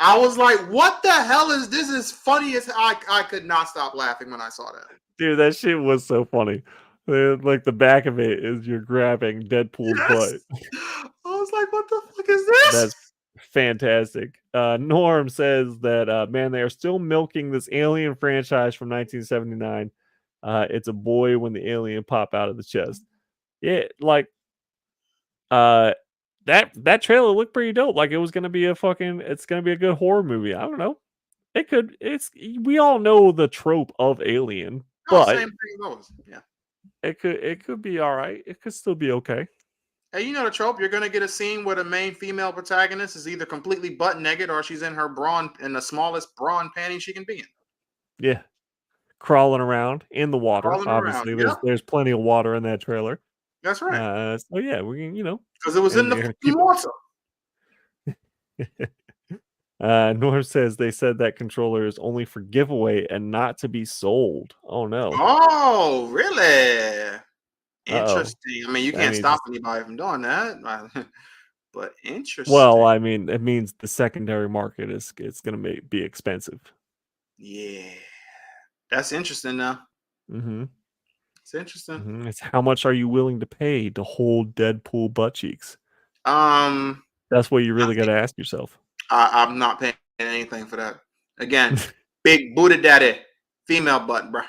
Speaker 2: I was like, "What the hell is this? Is funny as I could not stop laughing when I saw that."
Speaker 1: Dude, that shit was so funny. Like the back of it is you're grabbing Deadpool's butt.
Speaker 2: I was like, "What the fuck is this?"
Speaker 1: That's fantastic. Norm says that man, they are still milking this Alien franchise from 1979. It's a boy when the alien pop out of the chest. Yeah, like that trailer looked pretty dope. Like it was gonna be it's gonna be a good horror movie. I don't know. We all know the trope of Alien,
Speaker 2: Oh,
Speaker 1: but
Speaker 2: same thing as always. Yeah.
Speaker 1: it could be all right. It could still be okay.
Speaker 2: Hey, you know the trope. You're gonna get a scene where the main female protagonist is either completely butt naked or she's in her in the smallest bra and panties she can be in,
Speaker 1: Yeah, crawling around in the water.
Speaker 2: crawling around.
Speaker 1: Obviously,
Speaker 2: Yep,
Speaker 1: there's plenty of water in that trailer.
Speaker 2: that's right.
Speaker 1: So yeah, we can,
Speaker 2: Because it was in
Speaker 1: and
Speaker 2: the fucking water.
Speaker 1: Norm says they said that controller is only for giveaway and not to be sold. Oh no.
Speaker 2: Oh, really?
Speaker 1: Uh-oh.
Speaker 2: Interesting. I mean, you
Speaker 1: That
Speaker 2: can't
Speaker 1: means
Speaker 2: stop anybody from doing that, but
Speaker 1: well,
Speaker 2: interesting.
Speaker 1: I mean, it means the secondary market is it's going to be expensive.
Speaker 2: Yeah, that's interesting. Now,
Speaker 1: Mm-hmm.
Speaker 2: it's interesting.
Speaker 1: Mm-hmm. It's how much are you willing to pay to hold Deadpool butt cheeks?
Speaker 2: Um,
Speaker 1: That's what you really got
Speaker 2: nothing.
Speaker 1: to ask yourself.
Speaker 2: I'm not paying anything for that. Again, big booty daddy, female butt, bruh.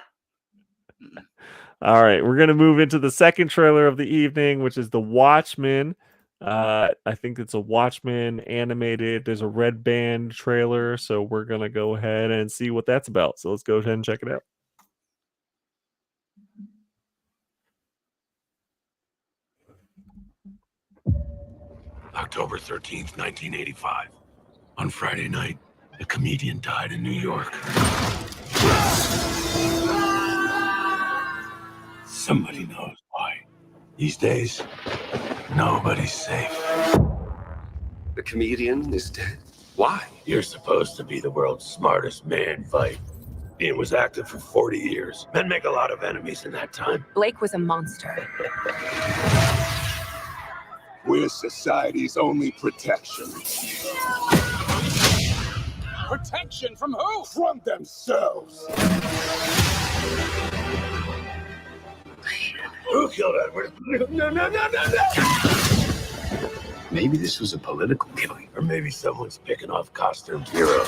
Speaker 1: All right, we're gonna move into the second trailer of the evening, which is The Watchmen. I think it's a Watchmen animated. There's a Red Band trailer, so we're gonna go ahead and see what that's about. So let's go ahead and check it out.
Speaker 9: October 13th, 1985. On Friday night, a comedian died in New York. Somebody knows why. These days, nobody's safe.
Speaker 10: The comedian is dead. Why?
Speaker 9: You're supposed to be the world's smartest man, fight. Ian was active for 40 years. Men make a lot of enemies in that time.
Speaker 4: Blake was a monster.
Speaker 10: We're society's only protection.
Speaker 5: Protection from who?
Speaker 10: From themselves.
Speaker 9: Who killed Edward? No. Maybe this was a political killing, or maybe someone's picking off costumed heroes.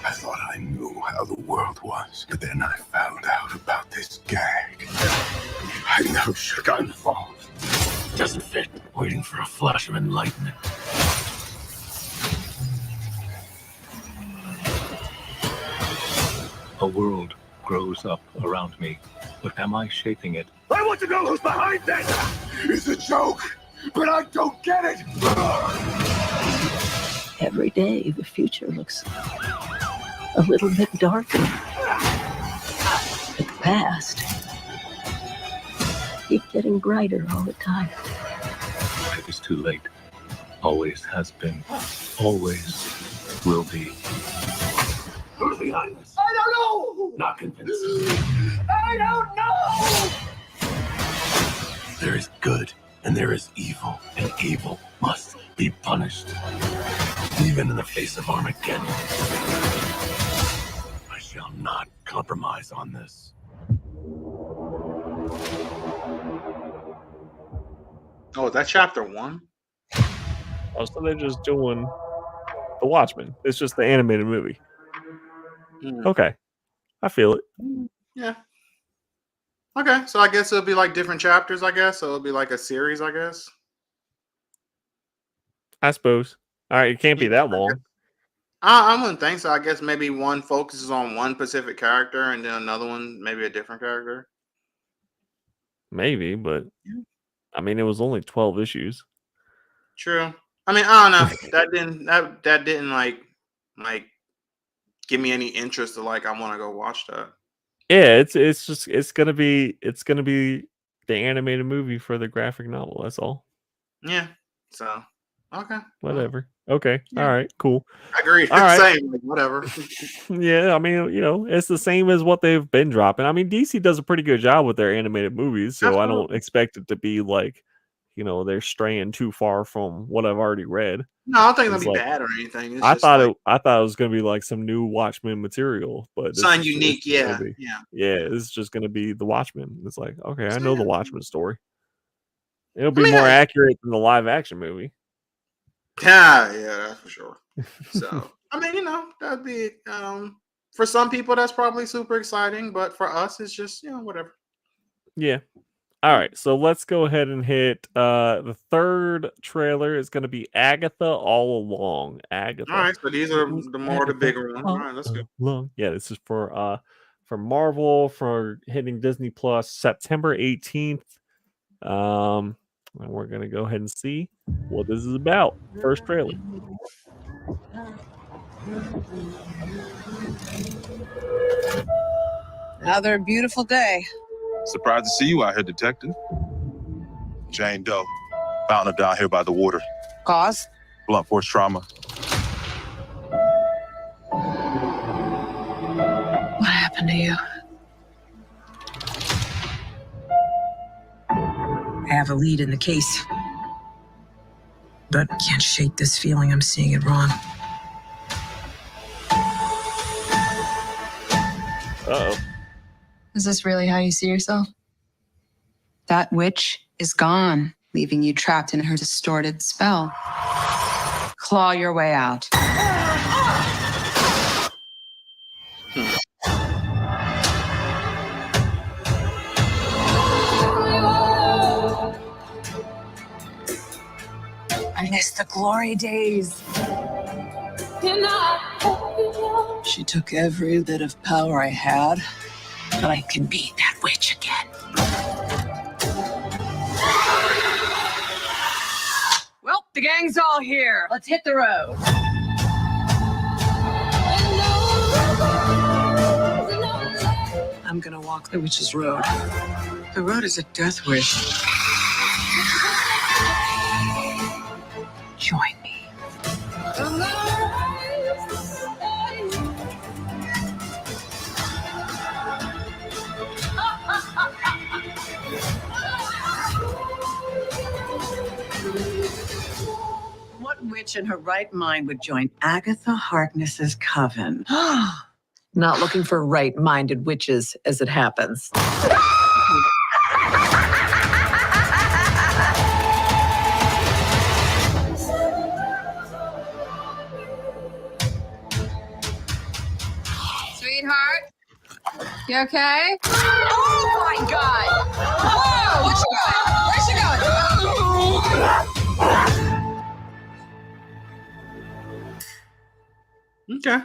Speaker 10: I thought I knew how the world was, but then I found out about this gag. I never should have gotten involved.
Speaker 9: Doesn't fit. Waiting for a flash of enlightenment.
Speaker 11: A world grows up around me, but am I shaping it?
Speaker 9: I want to know who's behind this!
Speaker 10: It's a joke, but I don't get it.
Speaker 3: Every day, the future looks a little bit darker. But the past keeps getting brighter all the time.
Speaker 11: It is too late. Always has been. Always will be.
Speaker 9: Who's behind this?
Speaker 10: I don't know.
Speaker 9: Not convinced.
Speaker 10: I don't know.
Speaker 9: There is good and there is evil, and evil must be punished. Even in the face of Armageddon. I shall not compromise on this.
Speaker 2: Oh, is that chapter 1?
Speaker 1: Oh, so they're just doing The Watchmen. It's just the animated movie. Okay, I feel it.
Speaker 2: Yeah. Okay, so I guess it'll be like different chapters. I guess so it'll be like a series. I guess.
Speaker 1: I suppose. All right, it can't be that long.
Speaker 2: I wouldn't think so. I guess maybe one focuses on one specific character, and then another one maybe a different character.
Speaker 1: Maybe, but I mean, it was only 12 issues.
Speaker 2: True. I mean, I don't know. That didn't like give me any interest to like I want to go watch that.
Speaker 1: Yeah, it's gonna be the animated movie for the graphic novel. That's all.
Speaker 2: Yeah. So okay.
Speaker 1: Whatever. Okay.
Speaker 2: Yeah.
Speaker 1: All right. Cool.
Speaker 2: I agree.
Speaker 1: All right.
Speaker 2: Same. Like, whatever.
Speaker 1: Yeah. I mean, it's the same as what they've been dropping. I mean, DC does a pretty good job with their animated movies, so I don't expect it to be like, they're straying too far from what I've already read.
Speaker 2: No, I don't think it'll
Speaker 1: It's
Speaker 2: be
Speaker 1: like,
Speaker 2: bad or anything. It's
Speaker 1: I
Speaker 2: just
Speaker 1: thought
Speaker 2: like,
Speaker 1: it was gonna be like some new Watchmen material, but
Speaker 2: something unique. Yeah.
Speaker 1: Yeah, it's just gonna be the Watchmen. It's like, okay, I know the Watchmen story. It'll be
Speaker 2: mean,
Speaker 1: more accurate than the live action movie.
Speaker 2: Yeah, that's for sure. So I mean, that'd be for some people that's probably super exciting, but for us it's just whatever.
Speaker 1: Yeah. All right, so let's go ahead and hit the third trailer is going to be Agatha All Along. Agatha.
Speaker 2: All right, so these are the bigger ones. All right, let's go.
Speaker 1: Yeah, this is for Marvel for hitting Disney Plus September 18th. And we're gonna go ahead and see what this is about. First trailer.
Speaker 12: Another beautiful day.
Speaker 10: Surprised to see you out here, Detective. Jane Doe. Found her down here by the water.
Speaker 12: Cause?
Speaker 10: Blunt force trauma.
Speaker 12: What happened to you? I have a lead in the case, but I can't shake this feeling I'm seeing it wrong.
Speaker 1: Uh-oh.
Speaker 13: Is this really how you see yourself? That witch is gone, leaving you trapped in her distorted spell. Claw your way out.
Speaker 12: I miss the glory days. She took every bit of power I had, but I can beat that witch again. Well, the gang's all here. Let's hit the road. I'm gonna walk the witch's road. The road is a death wish. Join me. What witch in her right mind would join Agatha Harkness's coven? Not looking for right-minded witches, as it happens.
Speaker 13: Sweetheart, you okay? Oh my God! Whoa! Where's she going?
Speaker 2: Okay.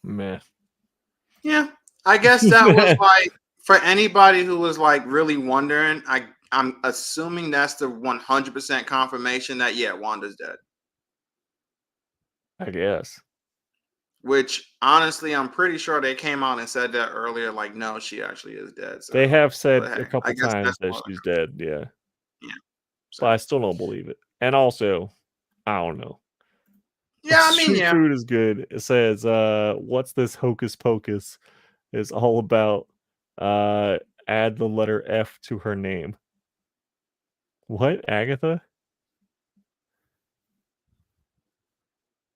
Speaker 1: Meh.
Speaker 2: Yeah, I guess that was like for anybody who was like really wondering. I'm assuming that's the 100% confirmation that Wanda's dead.
Speaker 1: I guess.
Speaker 2: Which honestly, I'm pretty sure they came out and said that earlier. Like, no, she actually is dead. So,
Speaker 1: They have said
Speaker 2: but hey,
Speaker 1: a couple
Speaker 2: I guess
Speaker 1: times
Speaker 2: that's
Speaker 1: that
Speaker 2: all
Speaker 1: she's dead. Yeah.
Speaker 2: Yeah.
Speaker 1: But I still don't believe it. And also, I don't know.
Speaker 2: Yeah, I mean,
Speaker 1: Street
Speaker 2: yeah.
Speaker 1: food is good. It says, what's this hocus pocus is all about? Add the letter F to her name. What, Agatha?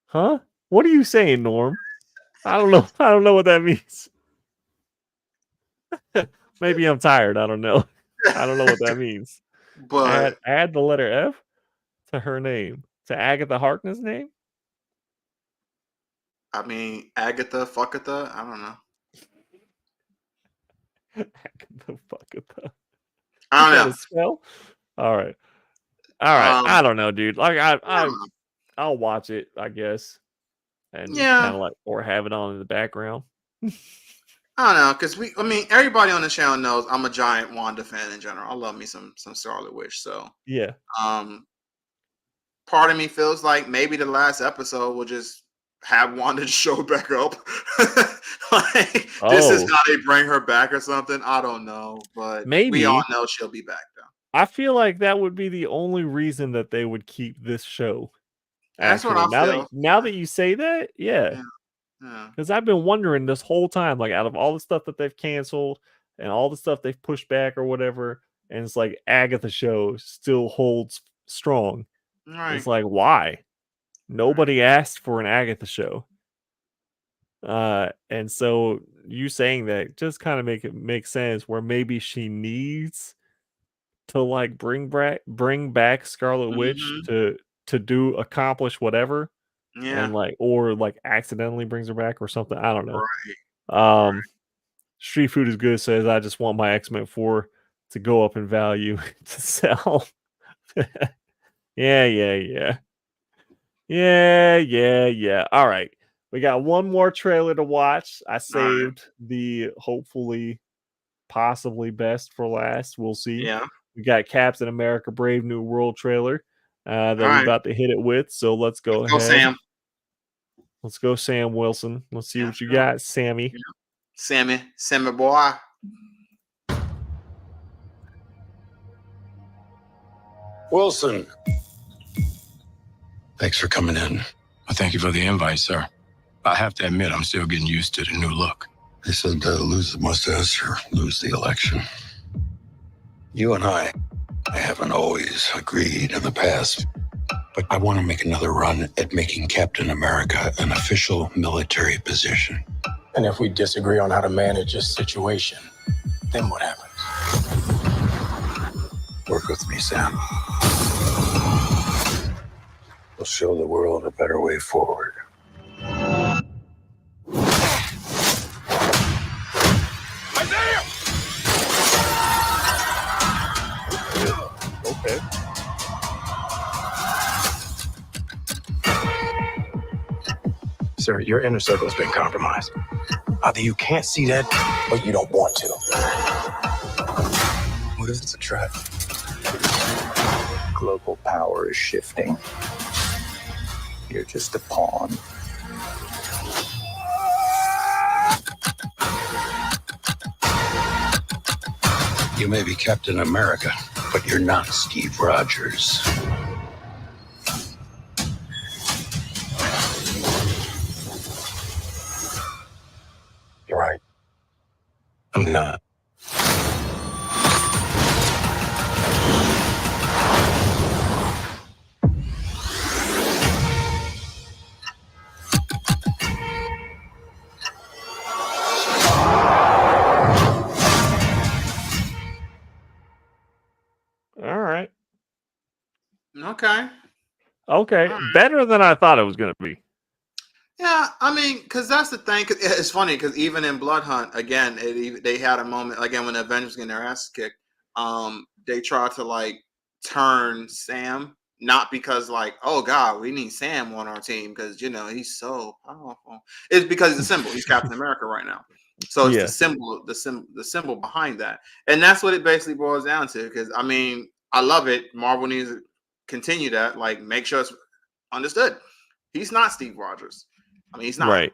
Speaker 1: Huh? What are you saying, Norm? I don't know. I don't know what that means. Maybe I'm tired. I don't know. I don't know what that means.
Speaker 2: But
Speaker 1: add the letter F to her name. To Agatha Harkness' name?
Speaker 2: I mean, Agatha, Fuckatha, I don't know.
Speaker 1: Agatha Fuckatha.
Speaker 2: I don't
Speaker 1: Is that
Speaker 2: know.
Speaker 1: a spell? All right. I don't know, dude. Like I'll watch it, I guess. And
Speaker 2: Yeah.
Speaker 1: kind of like or have it on in the background.
Speaker 2: I don't know, because everybody on the channel knows I'm a giant Wanda fan in general. I love me some Scarlet Witch. So
Speaker 1: yeah.
Speaker 2: Part of me feels like maybe the last episode will just have Wanda show back up. This is how they bring her back or something. I don't know, but
Speaker 1: maybe
Speaker 2: we all know she'll be back though.
Speaker 1: I feel like that would be the only reason that they would keep this show.
Speaker 2: That's what I feel.
Speaker 1: Now that you say that, yeah. Because I've been wondering this whole time, like out of all the stuff that they've canceled and all the stuff they've pushed back or whatever, and it's like Agatha show still holds strong.
Speaker 2: Right.
Speaker 1: It's like, why? Nobody asked for an Agatha show. And so you saying that just kind of make sense where maybe she needs to like bring back Scarlet Witch to accomplish whatever.
Speaker 2: Yeah.
Speaker 1: And like or like accidentally brings her back or something. I don't know.
Speaker 2: Right.
Speaker 1: Street Food is good says I just want my X-Men 4 to go up in value to sell. Yeah. All right. We got one more trailer to watch. I saved the hopefully possibly best for last. We'll see.
Speaker 2: Yeah.
Speaker 1: We got Captain America: Brave New World trailer that we're
Speaker 2: right.
Speaker 1: about to hit it with. So let's go
Speaker 2: Let's go,
Speaker 1: ahead.
Speaker 2: Sam.
Speaker 1: Let's go, Sam Wilson. Let's see
Speaker 2: Yeah,
Speaker 1: what you
Speaker 2: sure.
Speaker 1: got, Sammy.
Speaker 2: Yeah. Sammy boy.
Speaker 10: Wilson. Thanks for coming in.
Speaker 9: Thank you for the invite, sir. I have to admit, I'm still getting used to the new look.
Speaker 10: They said lose the mustache or lose the election. You and I haven't always agreed in the past, but I want to make another run at making Captain America an official military position.
Speaker 9: And if we disagree on how to manage this situation, then what happens?
Speaker 10: Work with me, Sam. We'll show the world a better way forward.
Speaker 1: Okay.
Speaker 9: Sir, your inner circle has been compromised. Either you can't see that, or you don't want to.
Speaker 10: What if it's a trap?
Speaker 14: Global power is shifting. You're just a pawn.
Speaker 10: You may be Captain America, but you're not Steve Rogers.
Speaker 9: You're right. I'm not.
Speaker 1: All right.
Speaker 2: Okay.
Speaker 1: Okay.
Speaker 2: All right.
Speaker 1: Better than I thought it was going to be.
Speaker 2: Yeah, I mean, because that's the thing. 'Cause it's funny because even in Blood Hunt, again, they had a moment again when the Avengers getting their asses kicked. They tried to like turn Sam, not because like, oh God, we need Sam on our team because you know he's so powerful. It's because he's a symbol. He's Captain America right now, so it's
Speaker 1: Yeah.
Speaker 2: the symbol behind that, and that's what it basically boils down to. Because I mean, I love it. Marvel needs to continue that. Like, make sure it's understood. He's not Steve Rogers. I mean, he's not.
Speaker 1: Right.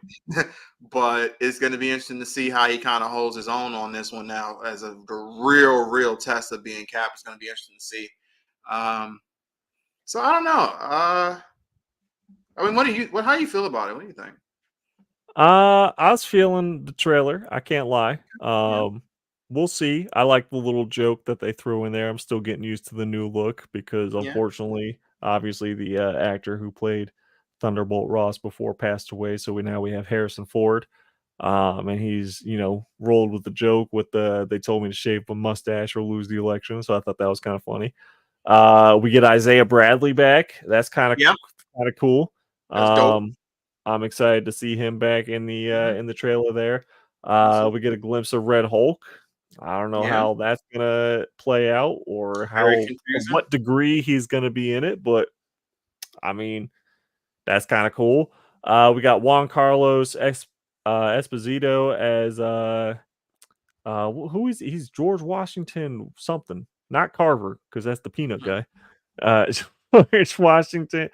Speaker 2: But it's going to be interesting to see how he kind of holds his own on this one now as the real test of being Cap. It's going to be interesting to see. So I don't know. I mean, how do you feel about it? What do you think?
Speaker 1: I was feeling the trailer. I can't lie. We'll see. I like the little joke that they threw in there. I'm still getting used to the new look because,
Speaker 2: Yeah.
Speaker 1: unfortunately, obviously, the actor who played Thunderbolt Ross before passed away. So we have Harrison Ford, and he's rolled with the joke with they told me to shave a mustache or lose the election. So I thought that was kind of funny. We get Isaiah Bradley back. That's kind of cool.
Speaker 2: That's dope.
Speaker 1: I'm excited to see him back in the trailer there. We get a glimpse of Red Hulk. I don't know how that's gonna play out or to what degree he's gonna be in it, but I mean that's kind of cool. We got Juan Carlos Esposito as who is he's George Washington something, not Carver because that's the peanut guy. George Washington.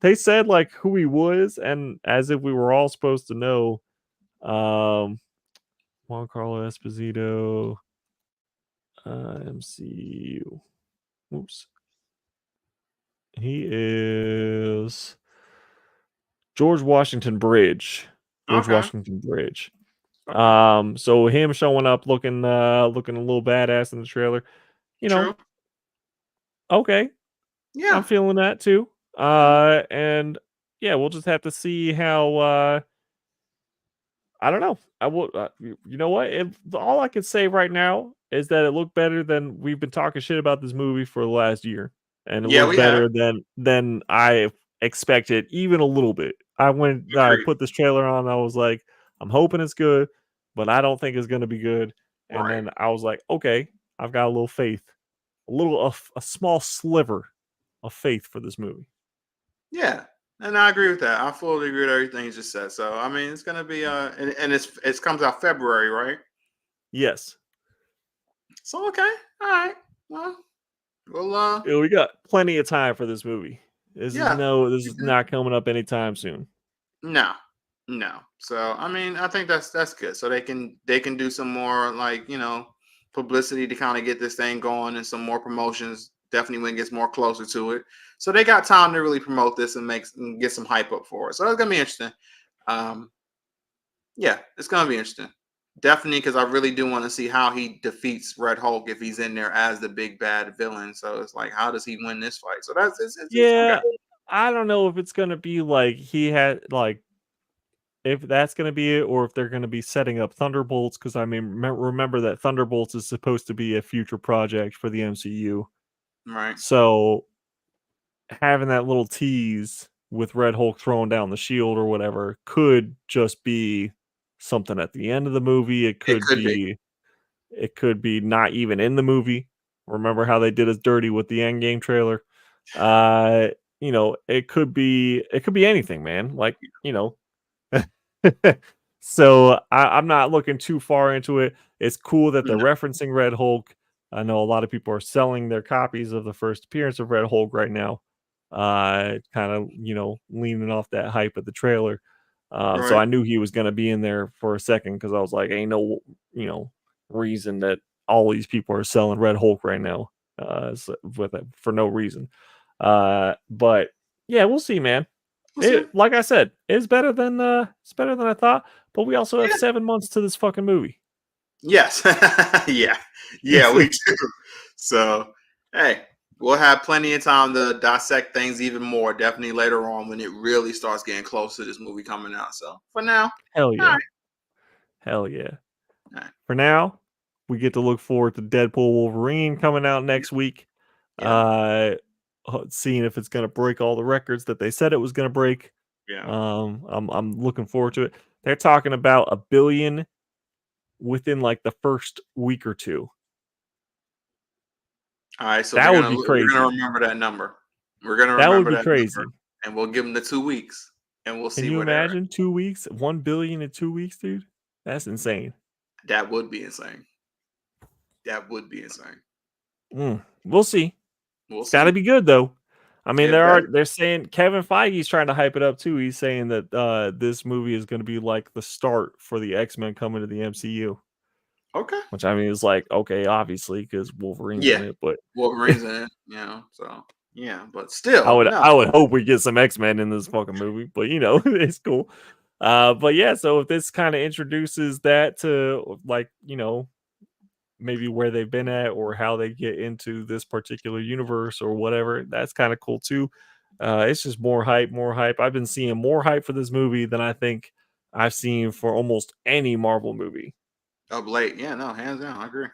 Speaker 1: They said like who he was, and as if we were all supposed to know. Juan Carlos Esposito, MCU. Oops. He is George Washington Bridge. Washington Bridge. So him showing up looking a little badass in the trailer.
Speaker 2: True.
Speaker 1: Okay.
Speaker 2: Yeah.
Speaker 1: I'm feeling that too. And yeah, we'll just have to see how I don't know. I will. You know what? All I can say right now is that it looked better than we've been talking shit about this movie for the last year, and it looked better than I expected, even a little bit. I put this trailer on. I was like, I'm hoping it's good, but I don't think it's going to be good. And then I was like, okay, I've got a little faith, a small sliver of faith for this movie.
Speaker 2: Yeah. And I agree with that. I fully agree with everything you just said. So I mean, it's gonna be and it comes out February, right?
Speaker 1: Yes.
Speaker 2: So okay, all right. Well,
Speaker 1: We got plenty of time for this movie. This
Speaker 2: yeah.
Speaker 1: is not coming up anytime soon.
Speaker 2: No, no. So I mean, I think that's good. So they can do some more like publicity to kind of get this thing going and some more promotions. Definitely when it gets more closer to it. So they got time to really promote this and get some hype up for it. So that's gonna be interesting. Yeah, it's gonna be interesting. Definitely because I really do want to see how he defeats Red Hulk if he's in there as the big bad villain. So it's like, how does he win this fight? So it's
Speaker 1: Yeah,
Speaker 2: okay.
Speaker 1: I don't know if it's gonna be like he had like if that's gonna be it, or if they're gonna be setting up Thunderbolts. Because I mean, remember that Thunderbolts is supposed to be a future project for the MCU.
Speaker 2: Right.
Speaker 1: So having that little tease with Red Hulk throwing down the shield or whatever could just be something at the end of the movie. It could be not even in the movie. Remember how they did us dirty with the Endgame trailer? It could be anything, man. Like, so I'm not looking too far into it. It's cool that they're referencing Red Hulk. I know a lot of people are selling their copies of the first appearance of Red Hulk right now. Kind of, leaning off that hype of the trailer. So I knew he was going to be in there for a second because I was like, ain't no, reason that all these people are selling Red Hulk right now for no reason. But yeah, we'll see, man. Like I said, it's better than I thought. But we also have 7 months to this fucking movie.
Speaker 2: Yes. yeah, we do. So, hey, we'll have plenty of time to dissect things even more. Definitely later on when it really starts getting close to this movie coming out. So, for now,
Speaker 1: hell yeah, hell yeah.
Speaker 2: Right.
Speaker 1: For now, we get to look forward to Deadpool Wolverine coming out next week. Seeing if it's going to break all the records that they said it was going to break.
Speaker 2: Yeah.
Speaker 1: I'm looking forward to it. They're talking about $1 billion within like the first week or two.
Speaker 2: All right, so
Speaker 1: that would be crazy.
Speaker 2: We're gonna remember that number. We're gonna remember that
Speaker 1: crazy.
Speaker 2: number, and we'll give them the 2 weeks, and we'll see.
Speaker 1: Can you imagine 2 weeks, 1 billion in 2 weeks, dude? That's insane.
Speaker 2: That would be insane. That would be insane.
Speaker 1: We'll see. It's got to be good though. I mean, they're saying Kevin Feige's trying to hype it up too. He's saying that this movie is going to be like the start for the X-Men coming to the MCU.
Speaker 2: Okay.
Speaker 1: Which I mean is like, okay, obviously because Wolverine's in it, but
Speaker 2: Wolverine's in it, so yeah, but still,
Speaker 1: I would hope we get some X-Men in this fucking movie, but it's cool. But yeah, so if this kind of introduces that to like, maybe where they've been at or how they get into this particular universe or whatever, that's kind of cool too. It's just more hype. I've been seeing more hype for this movie than I think I've seen for almost any Marvel movie.
Speaker 2: Of late, yeah, no, hands down, I agree.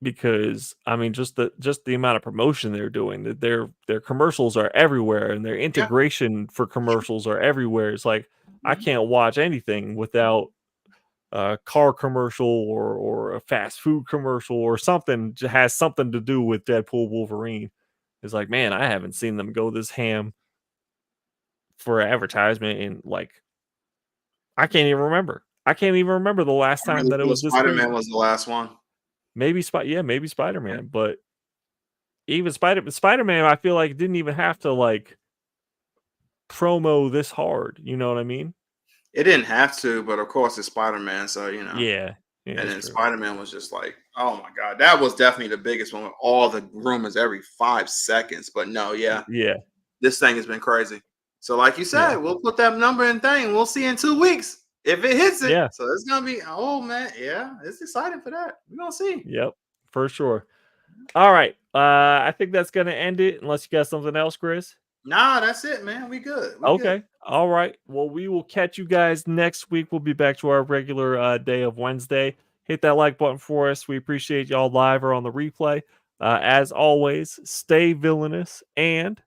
Speaker 1: Because I mean, just the amount of promotion they're doing, that their commercials are everywhere, and their integration for commercials are everywhere. It's like I can't watch anything without a car commercial or a fast food commercial or something that has something to do with Deadpool Wolverine. It's like, man, I haven't seen them go this ham for advertisement in like I can't even remember. The last time that it was this
Speaker 2: Spider-Man
Speaker 1: crazy.
Speaker 2: was the last one.
Speaker 1: Maybe Spider-Man, but even Spider-Man, I feel like didn't even have to like promo this hard. You know what I mean?
Speaker 2: It didn't have to, but of course it's Spider-Man, so
Speaker 1: Yeah,
Speaker 2: and then Spider-Man was just like, oh my god, that was definitely the biggest one with all the rumors every 5 seconds. But no, yeah, this thing has been crazy. So like you said, we'll put that number in thing. We'll see in 2 weeks if it hits it.
Speaker 1: Yeah.
Speaker 2: So it's gonna be, oh man, yeah, it's exciting for that. We're gonna see.
Speaker 1: Yep, for sure. All right, I think that's gonna end it. Unless you got something else, Chris.
Speaker 2: Nah, that's it, man. We good.
Speaker 1: Okay.
Speaker 2: Good.
Speaker 1: All right. Well, we will catch you guys next week. We'll be back to our regular day of Wednesday. Hit that like button for us. We appreciate y'all live or on the replay. As always, stay villainous and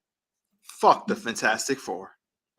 Speaker 2: fuck the Fantastic Four.